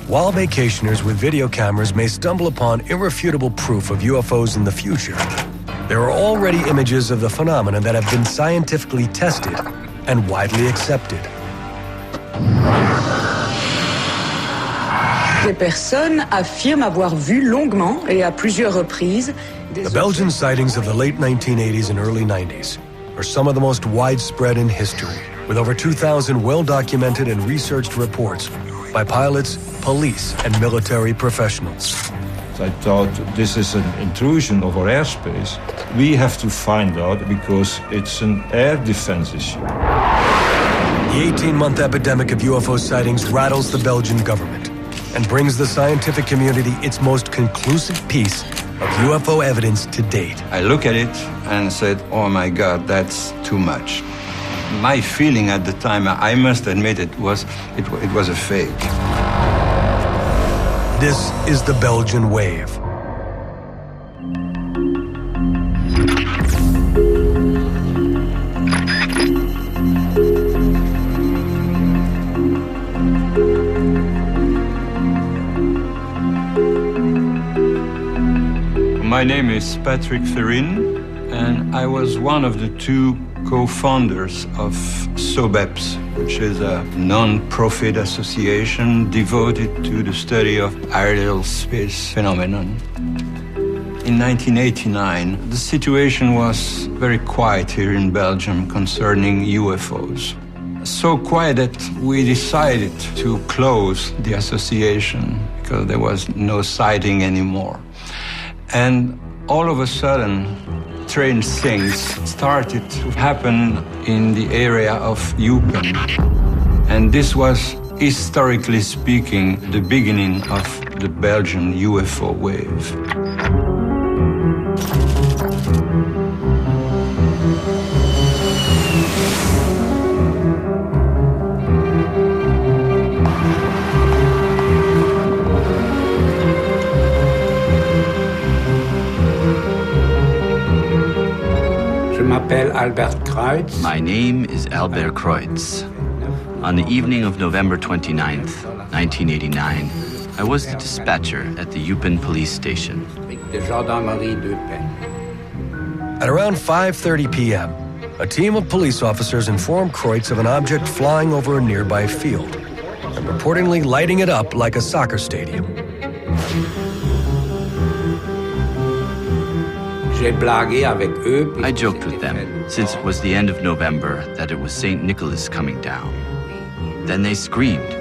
While vacationers with video cameras may stumble upon irrefutable proof of UFOs in the future, there are already images of the phenomena that have been scientifically tested and widely accepted.
Des personnes affirment avoir vu longuement et à plusieurs reprises
The Belgian sightings of the late 1980s and early 90s are some of the most widespread in history, with over 2,000 well-documented and researched reports by pilots, police, and military professionals.
I thought this is an intrusion of our airspace. We have to find out because it's an air defense issue.
The 18-month epidemic of UFO sightings rattles the Belgian government and brings the scientific community its most conclusive piece of UFO evidence to date.
I look at it and said, oh my God, that's too much. My feeling at the time, I must admit, it was a fake.
This is the Belgian wave.
My name is Patrick Ferrin, and I was one of the two co-founders of SOBEPS, which is a non-profit association devoted to the study of aerial space phenomenon. in 1989, the situation was very quiet here in Belgium concerning UFOs. So quiet that we decided to close the association because there was no sighting anymore. And all of a sudden, strange things started to happen in the area of Eupen. And this was, historically speaking, the beginning of the Belgian UFO wave.
My name is Albert Kreutz. On the evening of November 29th, 1989, I was the dispatcher at the Eupen police station.
At around 5:30 p.m., a team of police officers informed Kreutz of an object flying over a nearby field and reportedly lighting it up like a soccer stadium.
I joked with them, since it was the end of November, that it was St. Nicholas coming down. Then they screamed,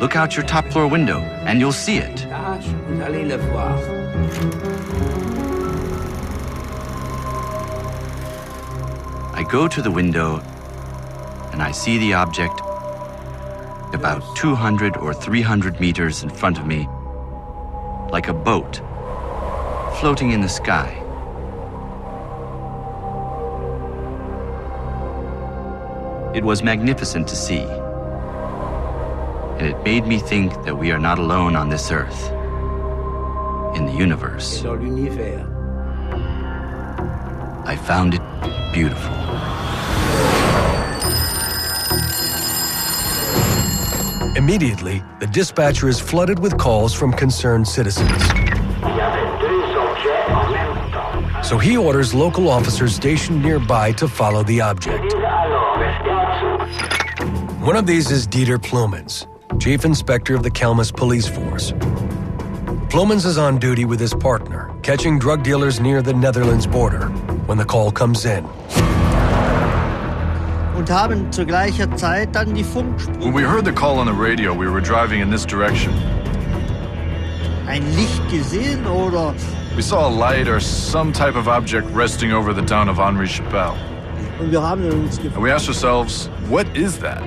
"Look out your top floor window, and you'll see it." I go to the window, and I see the object about 200 or 300 meters in front of me, like a boat, floating in the sky. It was magnificent to see, and it made me think that we are not alone on this earth, in the universe. I found it beautiful.
Immediately, the dispatcher is flooded with calls from concerned citizens. So he orders local officers stationed nearby to follow the object. One of these is Dieter Plumens, Chief Inspector of the Kelmis Police Force. Plumens is on duty with his partner, catching drug dealers near the Netherlands border, when the call comes in.
When we heard the call on the radio, we were driving in this direction. We saw a light or some type of object resting over the town of Henri-Chapelle. And we asked ourselves, what is that?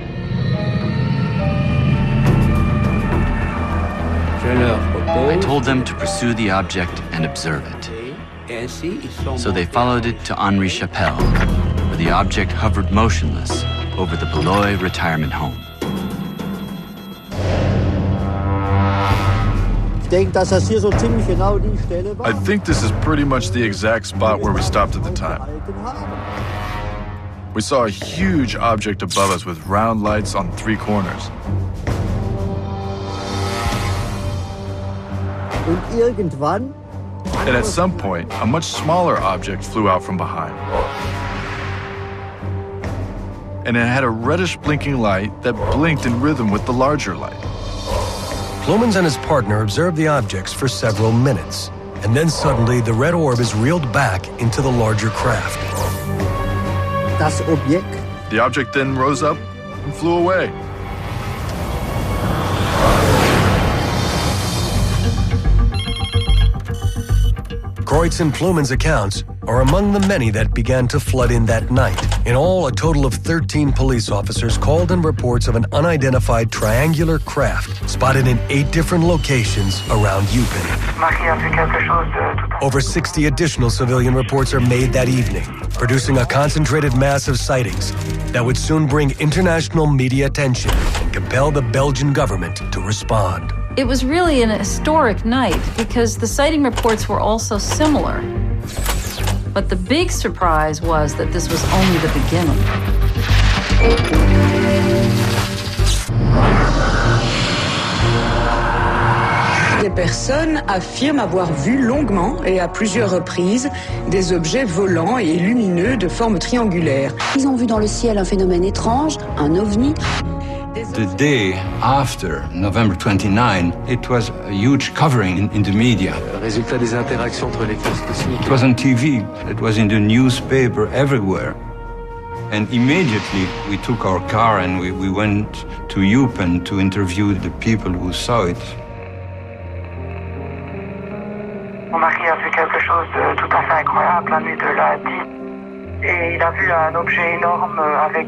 I told them to pursue the object and observe it. So they followed it to Henri-Chapelle, where the object hovered motionless over the Beloy retirement home.
I think this is pretty much the exact spot where we stopped at the time. We saw a huge object above us with round lights on 3 corners. And at some point, a much smaller object flew out from behind. And it had a reddish blinking light that blinked in rhythm with the larger light.
Plumens and his partner observe the objects for several minutes, and then suddenly the red orb is reeled back into the larger craft.
The object then rose up and flew away.
Kreutz and Plumens' accounts are among the many that began to flood in that night. In all, a total of 13 police officers called in reports of an unidentified triangular craft spotted in 8 different locations around Eupen. Over 60 additional civilian reports are made that evening, producing a concentrated mass of sightings that would soon bring international media attention and compel the Belgian government to respond.
It was really an historic night because the sighting reports were all so similar. But the big surprise was that this was only the beginning.
Des personnes affirment avoir vu longuement et à plusieurs reprises des objets volants et lumineux de forme triangulaire.
Ils ont vu dans le ciel un phénomène étrange, un ovni.
The day after November 29, it was a huge covering in the media.
Résultat des interactions entre électrospéciaux.
It was on TV, it was in the newspaper, everywhere. And immediately we took our car and we went to Eupen to interview the people who saw it.
Mon mari a vu quelque chose de tout à fait incroyable la nuit de lundi. Et il a vu un objet énorme avec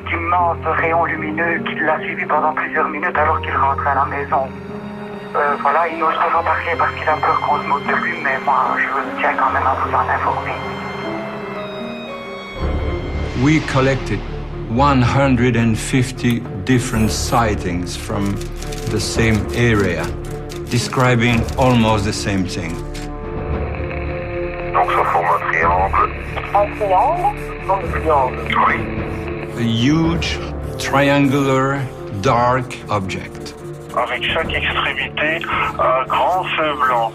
d'immenses rayons lumineux qui l'a suivi pendant plusieurs minutes alors qu'il rentrait à la maison. Voilà, il n'ose pas en parler parce qu'il a peur qu'on se moque de lui, mais moi, je tiens quand même à vous en informer.
We collected 150 different sightings from the same area, describing almost the same thing.
Donc ça forme un triangle. Un triangle? Non, un triangle. Oui.
A huge, triangular, dark object.
Avec chaque extrémité, un grand feu blanc.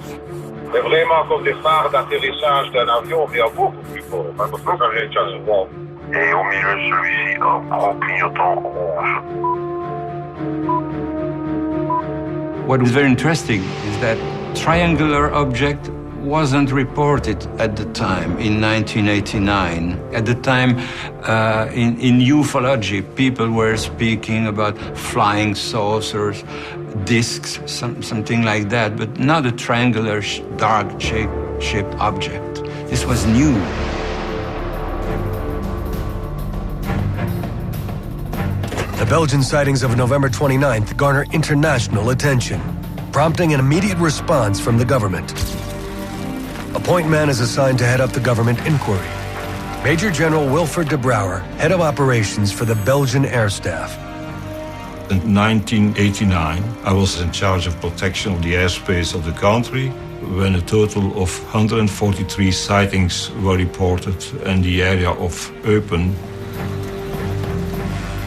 C'est vraiment comme des phares d'atterrissage d'un avion, mais en beaucoup plus fort. Parce que ça vient de chance.
Et au milieu de celui-ci, un gros clignotant rouge.
What is very interesting is that triangular object wasn't reported at the time in 1989. At the time, in ufology, people were speaking about flying saucers, discs, something like that, but not a triangular, dark-shaped object. This was new.
The Belgian sightings of November 29th garner international attention, prompting an immediate response from the government. A point man is assigned to head up the government inquiry. Major General Wilfred de Brouwer, head of operations for the Belgian Air Staff.
In 1989, I was in charge of protection of the airspace of the country when a total of 143 sightings were reported in the area of Eupen.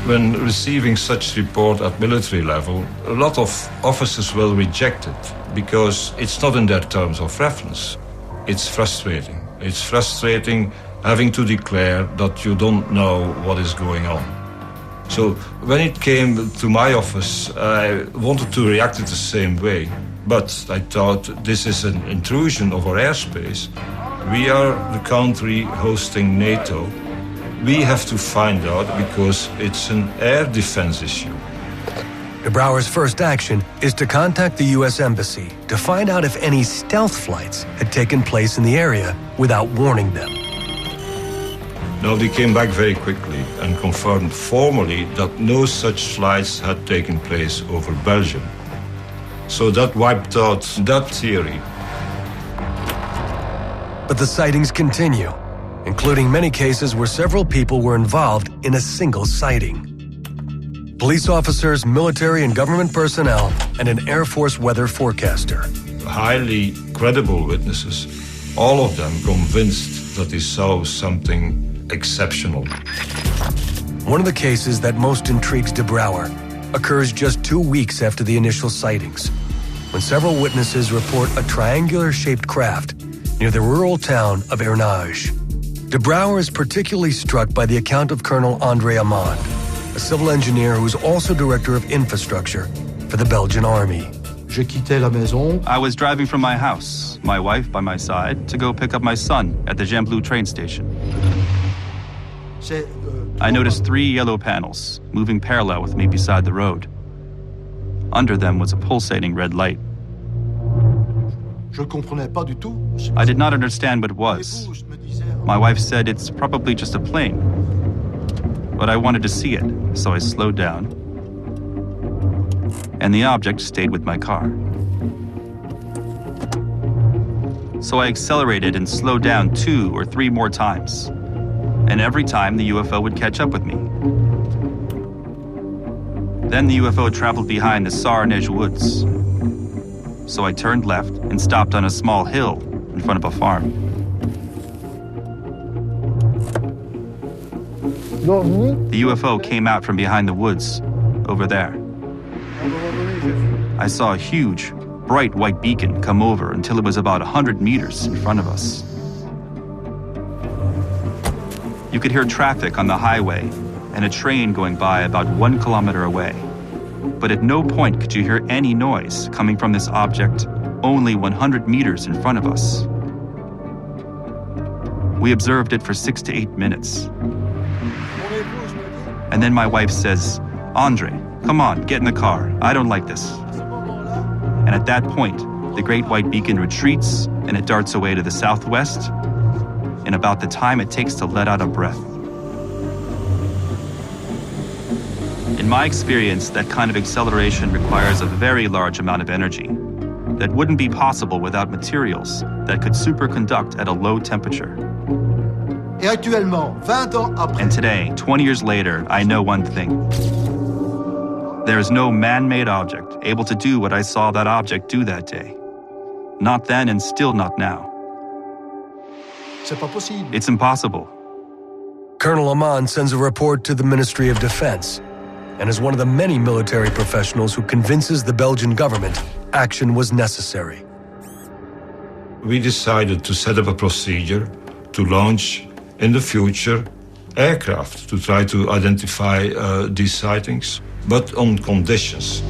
When receiving such report at military level, a lot of officers will reject it because it's not in their terms of reference. It's frustrating. It's frustrating having to declare that you don't know what is going on. So when it came to my office, I wanted to react in the same way. But I thought this is an intrusion of our airspace. We are the country hosting NATO. We have to find out because it's an air defense issue.
De Brouwer's first action is to contact the U.S. Embassy to find out if any stealth flights had taken place in the area without warning them.
No, they came back very quickly and confirmed formally that no such flights had taken place over Belgium. So that wiped out that theory.
But the sightings continue, including many cases where several people were involved in a single sighting. Police officers, military and government personnel, and an Air Force weather forecaster.
Highly credible witnesses, all of them convinced that they saw something exceptional.
One of the cases that most intrigues de Brouwer occurs just 2 weeks after the initial sightings, when several witnesses report a triangular-shaped craft near the rural town of Ernage. De Brouwer is particularly struck by the account of Colonel André Amand, a civil engineer who is also director of infrastructure for the Belgian Army.
I was driving from my house, my wife by my side, to go pick up my son at the Gembloux train station. I noticed 3 yellow panels moving parallel with me beside the road. Under them was a pulsating red light. I did not understand what it was. My wife said it's probably just a plane. But I wanted to see it, so I slowed down. And the object stayed with my car. So I accelerated and slowed down 2 or 3 more times. And every time the UFO would catch up with me. Then the UFO traveled behind the Sarnège woods. So I turned left and stopped on a small hill in front of a farm. The UFO came out from behind the woods, over there. I saw a huge, bright white beacon come over until it was about 100 meters in front of us. You could hear traffic on the highway and a train going by about 1 kilometer away. But at no point could you hear any noise coming from this object only 100 meters in front of us. We observed it for 6 to 8 minutes. And then my wife says, "Andre, come on, get in the car. I don't like this." And at that point, the great white beacon retreats and it darts away to the southwest in about the time it takes to let out a breath. In my experience, that kind of acceleration requires a very large amount of energy that wouldn't be possible without materials that could superconduct at a low temperature. And today, 20 years later, I know one thing. There is no man-made object able to do what I saw that object do that day. Not then and still not now. It's impossible.
Colonel Amman sends a report to the Ministry of Defense and is one of the many military professionals who convinces the Belgian government action was necessary.
We decided to set up a procedure to launch, in the future, aircraft to try to identify these sightings, but on conditions.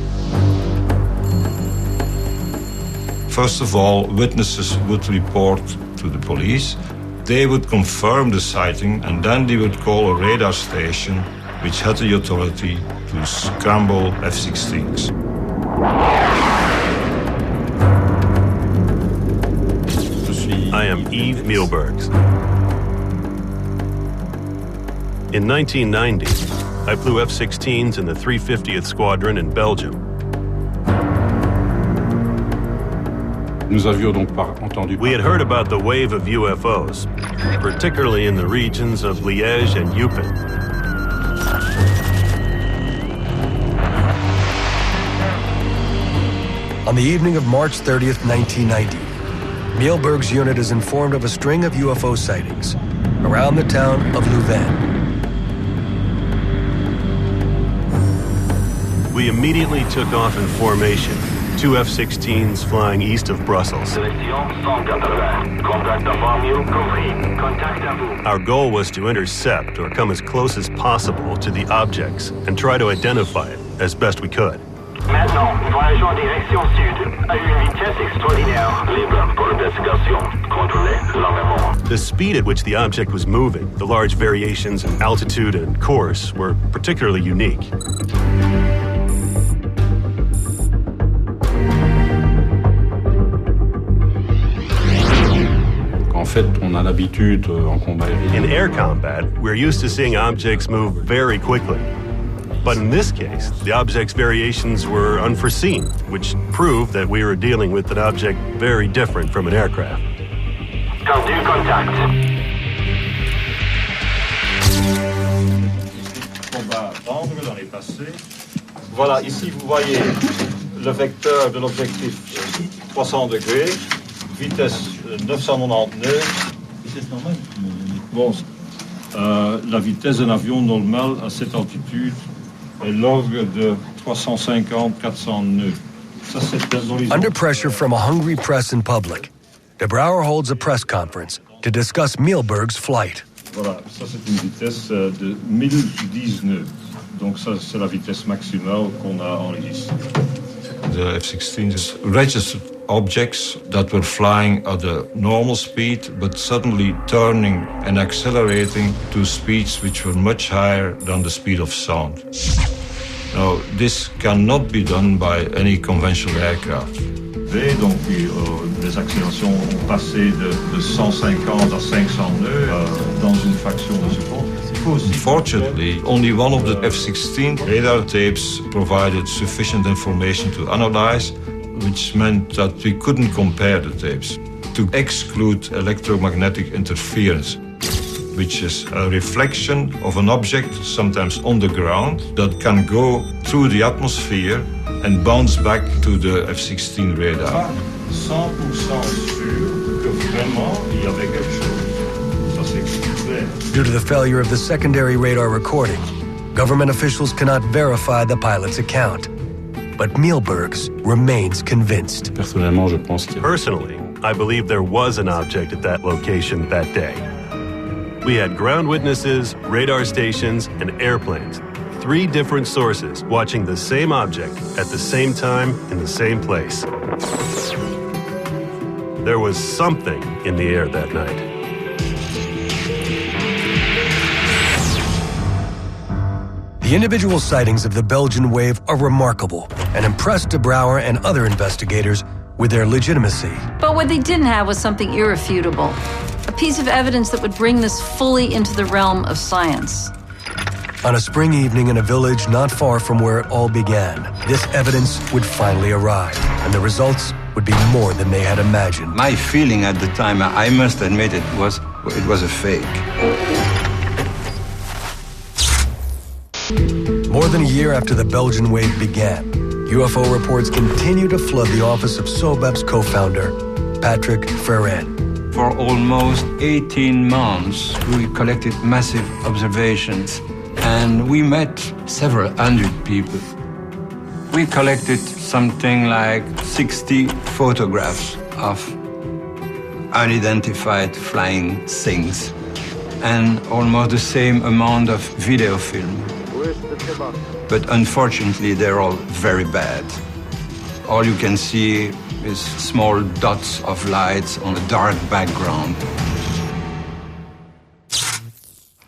First of all, witnesses would report to the police. They would confirm the sighting, and then they would call a radar station which had the authority to scramble F-16s.
I am Yves Mielbergs. In 1990, I flew F-16s in the 350th Squadron in Belgium. We had heard about the wave of UFOs, particularly in the regions of Liège and Eupen.
On the evening of March 30th, 1990, Mielberg's unit is informed of a string of UFO sightings around the town of Louvain.
We immediately took off in formation, 2 F-16s flying east of Brussels. Our goal was to intercept or come as close as possible to the objects and try to identify it as best we could.
Maintenant, voyage en direction sud, à une vitesse extraordinaire. Libre pour investigation. Contrôlez l'armement.
The speed at which the object was moving, the large variations in altitude and course, were particularly unique. In air combat, we're used to seeing objects move very quickly. But in this case, the object's variations were unforeseen, which proved that we were dealing with an object very different from an aircraft.
Tendu contact.
Voilà, ici vous voyez le vecteur de l'objectif 300 degrés, vitesse 999. Vitesse normale? Bon, la vitesse d'un avion normal à cette altitude est l'ordre de 350-400 nœuds. Ça, c'est dans les...
Under pressure from a hungry press and public, de Brouwer holds a press conference to discuss Mielberg's flight.
Voilà, ça c'est une vitesse de 1010 nœuds. Donc ça c'est la vitesse maximale qu'on a enregistrée.
The F-16s registered objects that were flying at a normal speed, but suddenly turning and accelerating to speeds which were much higher than the speed of sound. Now, this cannot be done by any conventional aircraft.
Donc, les accélérations ont passé de 150 à 500 nœuds dans une fraction de seconde.
Unfortunately, only one of the F-16 radar tapes provided sufficient information to analyze, which meant that we couldn't compare the tapes to exclude electromagnetic interference, which is a reflection of an object, sometimes on the ground, that can go through the atmosphere and bounce back to the F-16 radar.
100% sûr que vraiment il y avait quelque chose. Ça c'est clair.
Due to the failure of the secondary radar recording, government officials cannot verify the pilot's account. But Mielbergs remains convinced.
Personally, I believe there was an object at that location that day. We had ground witnesses, radar stations, and airplanes. 3 different sources watching the same object at the same time in the same place. There was something in the air that night.
The individual sightings of the Belgian wave are remarkable and impressed de Brouwer and other investigators with their legitimacy.
But what they didn't have was something irrefutable, a piece of evidence that would bring this fully into the realm of science.
On a spring evening in a village not far from where it all began, this evidence would finally arrive, and the results would be more than they had imagined.
My feeling at the time, I must admit, it was a fake.
More than a year after the Belgian wave began, UFO reports continue to flood the office of SOBEP's co-founder, Patrick Ferren.
For almost 18 months, we collected massive observations, and we met several hundred people. We collected something like 60 photographs of unidentified flying things, and almost the same amount of video film. But unfortunately, they're all very bad. All you can see is small dots of lights on a dark background.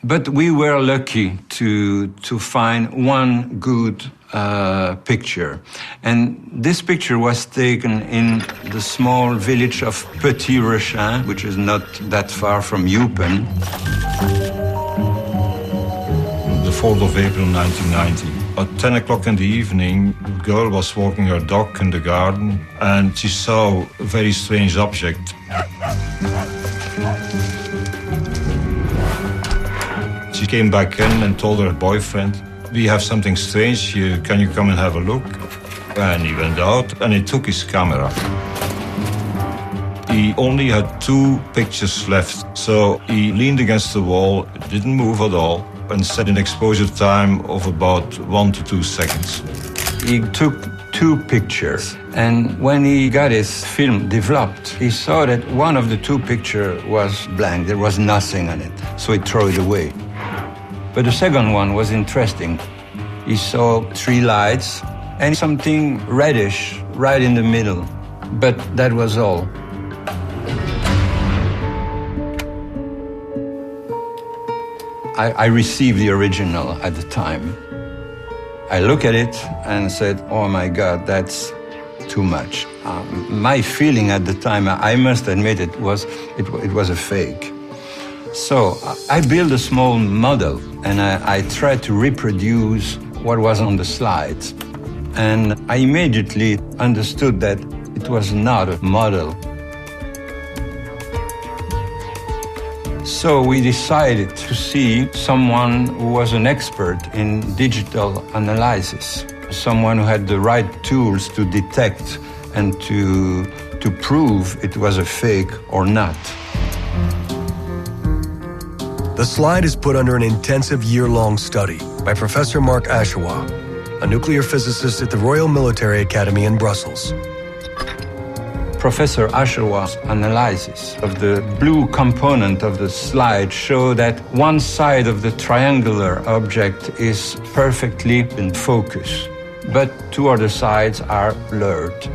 But we were lucky to find one good picture. And this picture was taken in the small village of Petit Rechin, which is not that far from Eupen.
The 4th of April 1990. At 10 o'clock in the evening, a girl was walking her dog in the garden and she saw a very strange object. She came back in and told her boyfriend, "We have something strange here, can you come and have a look?" And he went out and he took his camera. He only had 2 pictures left, so he leaned against the wall, didn't move at all, and set an exposure time of about 1 to 2 seconds.
He took 2 pictures, and when he got his film developed, he saw that one of the 2 pictures was blank. There was nothing on it, so he threw it away. But the second one was interesting. He saw 3 lights and something reddish right in the middle, but that was all. I received the original at the time. I looked at it and said, "Oh my God, that's too much." My feeling at the time, I must admit, it was a fake. So I built a small model and I tried to reproduce what was on the slides. And I immediately understood that it was not a model. So we decided to see someone who was an expert in digital analysis, someone who had the right tools to detect and to prove it was a fake or not.
The slide is put under an intensive year-long study by Professor Mark Asherwa, a nuclear physicist at the Royal Military Academy in Brussels.
Professor Asherwa's analysis of the blue component of the slide showed that one side of the triangular object is perfectly in focus, but 2 other sides are blurred.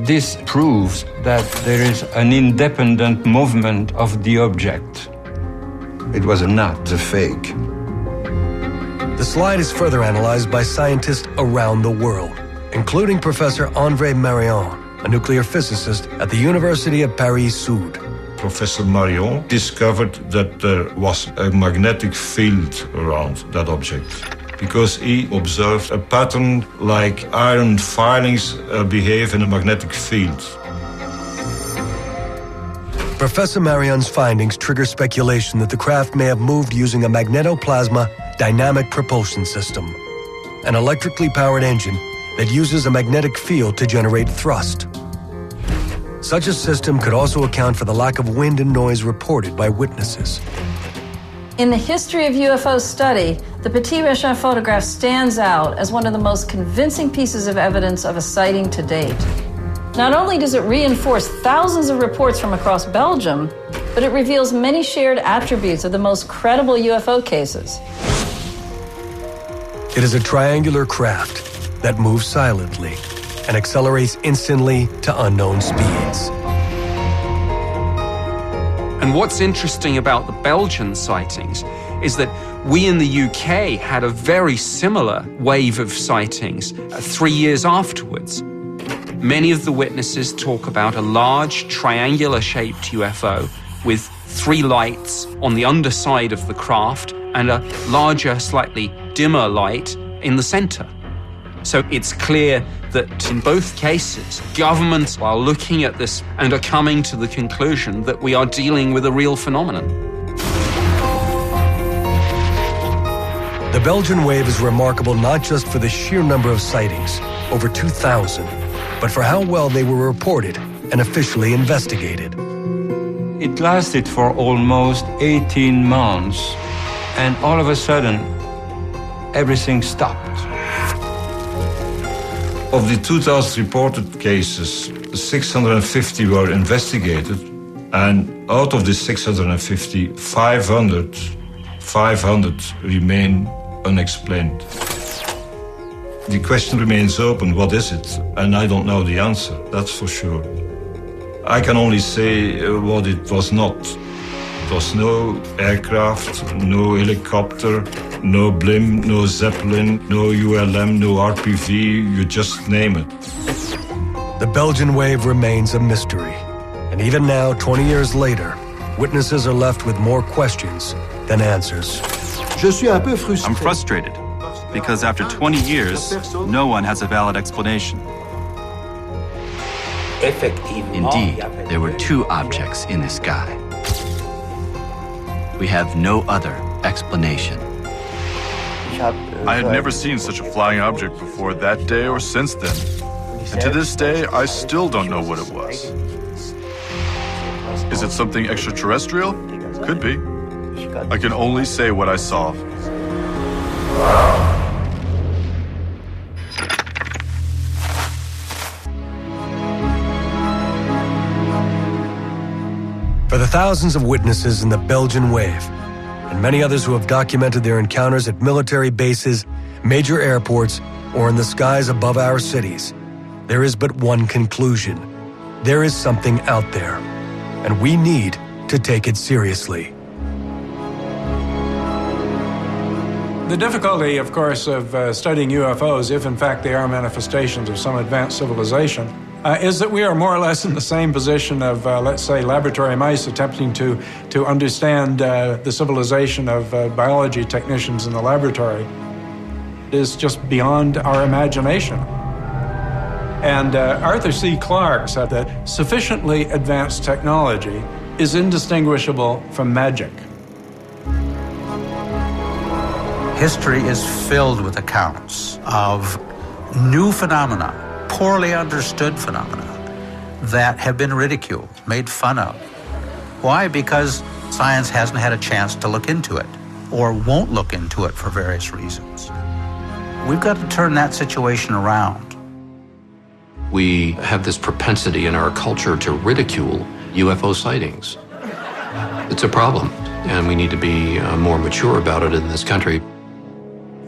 This proves that there is an independent movement of the object. It was not a fake.
The slide is further analyzed by scientists around the world, including Professor André Marion, a nuclear physicist at the University of Paris-Sud.
Professor Marion discovered that there was a magnetic field around that object because he observed a pattern like iron filings behave in a magnetic field.
Professor Marion's findings trigger speculation that the craft may have moved using a magnetoplasma dynamic propulsion system, an electrically powered engine that uses a magnetic field to generate thrust. Such a system could also account for the lack of wind and noise reported by witnesses.
In the history of UFO study, the Petit Rechin photograph stands out as one of the most convincing pieces of evidence of a sighting to date. Not only does it reinforce thousands of reports from across Belgium, but it reveals many shared attributes of the most credible UFO cases.
It is a triangular craft that moves silently and accelerates instantly to unknown speeds.
And what's interesting about the Belgian sightings is that we in the UK had a very similar wave of sightings 3 years afterwards. Many of the witnesses talk about a large triangular-shaped UFO with 3 lights on the underside of the craft and a larger, slightly dimmer light in the center. So it's clear that in both cases, governments are looking at this and are coming to the conclusion that we are dealing with a real phenomenon.
The Belgian wave is remarkable not just for the sheer number of sightings, over 2,000, but for how well they were reported and officially investigated.
It lasted for almost 18 months, and all of a sudden, everything stopped.
Of the 2,000 reported cases, 650 were investigated, and out of the 650, 500 remain unexplained. The question remains open, what is it? And I don't know the answer, that's for sure. I can only say what it was not. It was no aircraft, no helicopter, no blimp, no Zeppelin, no ULM, no RPG, you just name it.
The Belgian wave remains a mystery. And even now, 20 years later, witnesses are left with more questions than answers.
I'm frustrated because after 20 years, no one has a valid explanation.
Indeed, there were 2 objects in the sky. We have no other explanation.
I had never seen such a flying object before that day or since then. And to this day, I still don't know what it was. Is it something extraterrestrial? Could be. I can only say what I saw.
For the thousands of witnesses in the Belgian wave, and many others who have documented their encounters at military bases, major airports, or in the skies above our cities, there is but one conclusion. There is something out there, and we need to take it seriously.
The difficulty, of course, of studying UFOs, if in fact they are manifestations of some advanced civilization, is that we are more or less in the same position of, let's say, laboratory mice attempting to understand the civilization of biology technicians in the laboratory. It is just beyond our imagination. And Arthur C. Clarke said that sufficiently advanced technology is indistinguishable from magic.
History is filled with accounts of new phenomena, poorly understood phenomena, that have been ridiculed, made fun of. Why? Because science hasn't had a chance to look into it, or won't look into it for various reasons. We've got to turn that situation around.
We have this propensity in our culture to ridicule UFO sightings. It's a problem, and we need to be more mature about it in this country.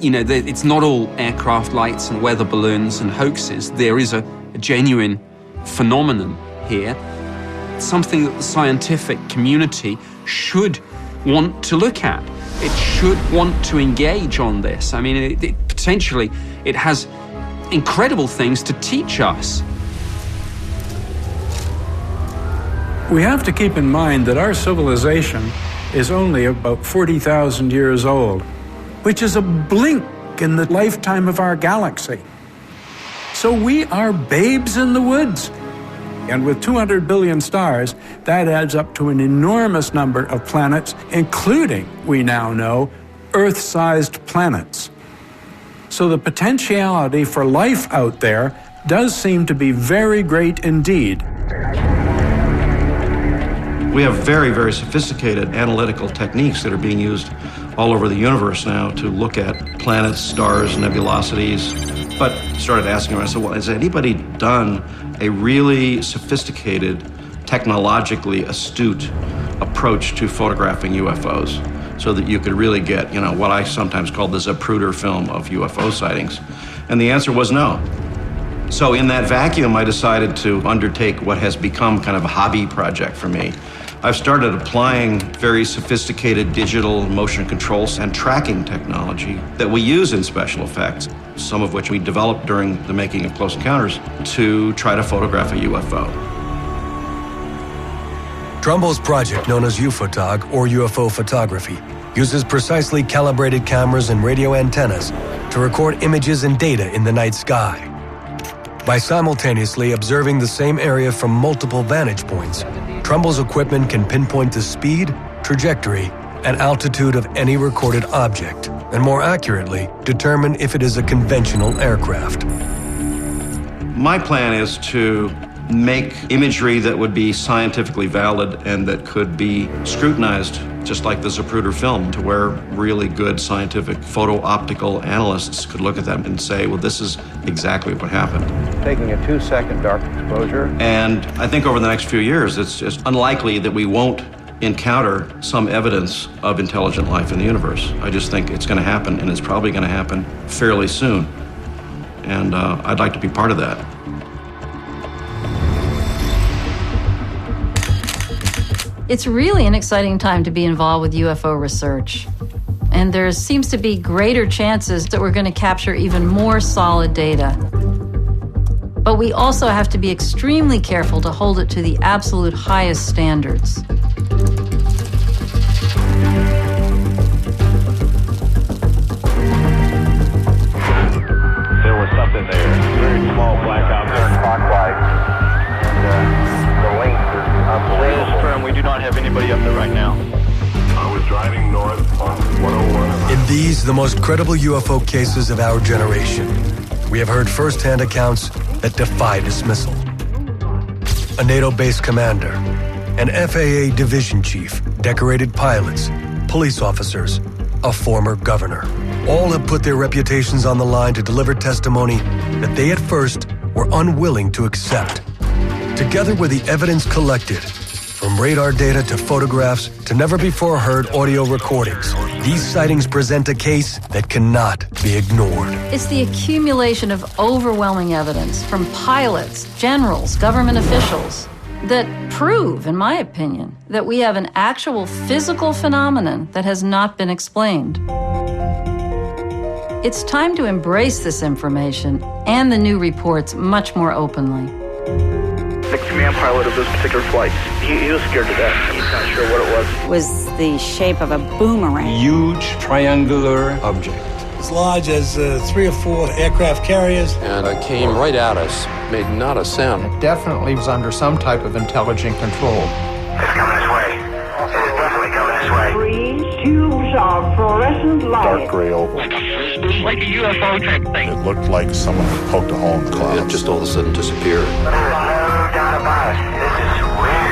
You know, it's not all aircraft lights and weather balloons and hoaxes. There is a genuine phenomenon here, something that the scientific community should want to look at. It should want to engage on this. I mean, potentially, it has incredible things to teach us.
We have to keep in mind that our civilization is only about 40,000 years old, which is a blink in the lifetime of our galaxy. So we are babes in the woods. And with 200 billion stars, that adds up to an enormous number of planets, including, we now know, Earth-sized planets. So the potentiality for life out there does seem to be very great indeed.
We have very, very sophisticated analytical techniques that are being used all over the universe now to look at planets, stars, nebulosities, But started asking her, I said, well, has anybody done a really sophisticated, technologically astute approach to photographing UFOs so that you could really get, what I sometimes call the Zapruder film of UFO sightings? And the answer was no. So in that vacuum, I decided to undertake what has become kind of a hobby project for me. I've started applying very sophisticated digital motion controls and tracking technology that we use in special effects, some of which we developed during the making of Close Encounters, to try to photograph a UFO.
Trumbull's project, known as UFOTOG, or UFO photography, uses precisely calibrated cameras and radio antennas to record images and data in the night sky. By simultaneously observing the same area from multiple vantage points, Trumbull's equipment can pinpoint the speed, trajectory, and altitude of any recorded object, and more accurately, determine if it is a conventional aircraft.
My plan is to make imagery that would be scientifically valid and that could be scrutinized, just like the Zapruder film, to where really good scientific photo-optical analysts could look at them and say, well, this is exactly what happened.
Taking a 2-second dark exposure.
And I think over the next few years, it's just unlikely that we won't encounter some evidence of intelligent life in the universe. I just think it's going to happen, and it's probably going to happen fairly soon. And I'd like to be part of that.
It's really an exciting time to be involved with UFO research. And there seems to be greater chances that we're going to capture even more solid data. But we also have to be extremely careful to hold it to the absolute highest standards.
There was something there. Very small black object clockwise. And the length is unbelievable.
We do not have anybody up there right now.
I was driving north on 101.
In these, the most credible UFO cases of our generation, we have heard first-hand accounts that defy dismissal. A NATO-based commander, an FAA division chief, decorated pilots, police officers, a former governor. All have put their reputations on the line to deliver testimony that they at first were unwilling to accept. Together with the evidence collected, from radar data to photographs to never-before-heard audio recordings, these sightings present a case that cannot be ignored.
It's the accumulation of overwhelming evidence from pilots, generals, government officials that prove, in my opinion, that we have an actual physical phenomenon that has not been explained. It's time to embrace this information and the new reports much more openly.
The command pilot of this particular flight, he was scared to death. He's not sure what it
was the shape of a boomerang.
Huge triangular object.
As large as 3 or 4 aircraft carriers.
And it came right at us, made not a sound.
It definitely was under some type of intelligent control.
It's coming this way. It is definitely coming this way.
Green tubes of fluorescent light.
Dark gray oval.
Like a UFO type thing.
It looked like someone poked a hole in the clouds.
It just all of a sudden disappeared.
There's no doubt about it. This is real.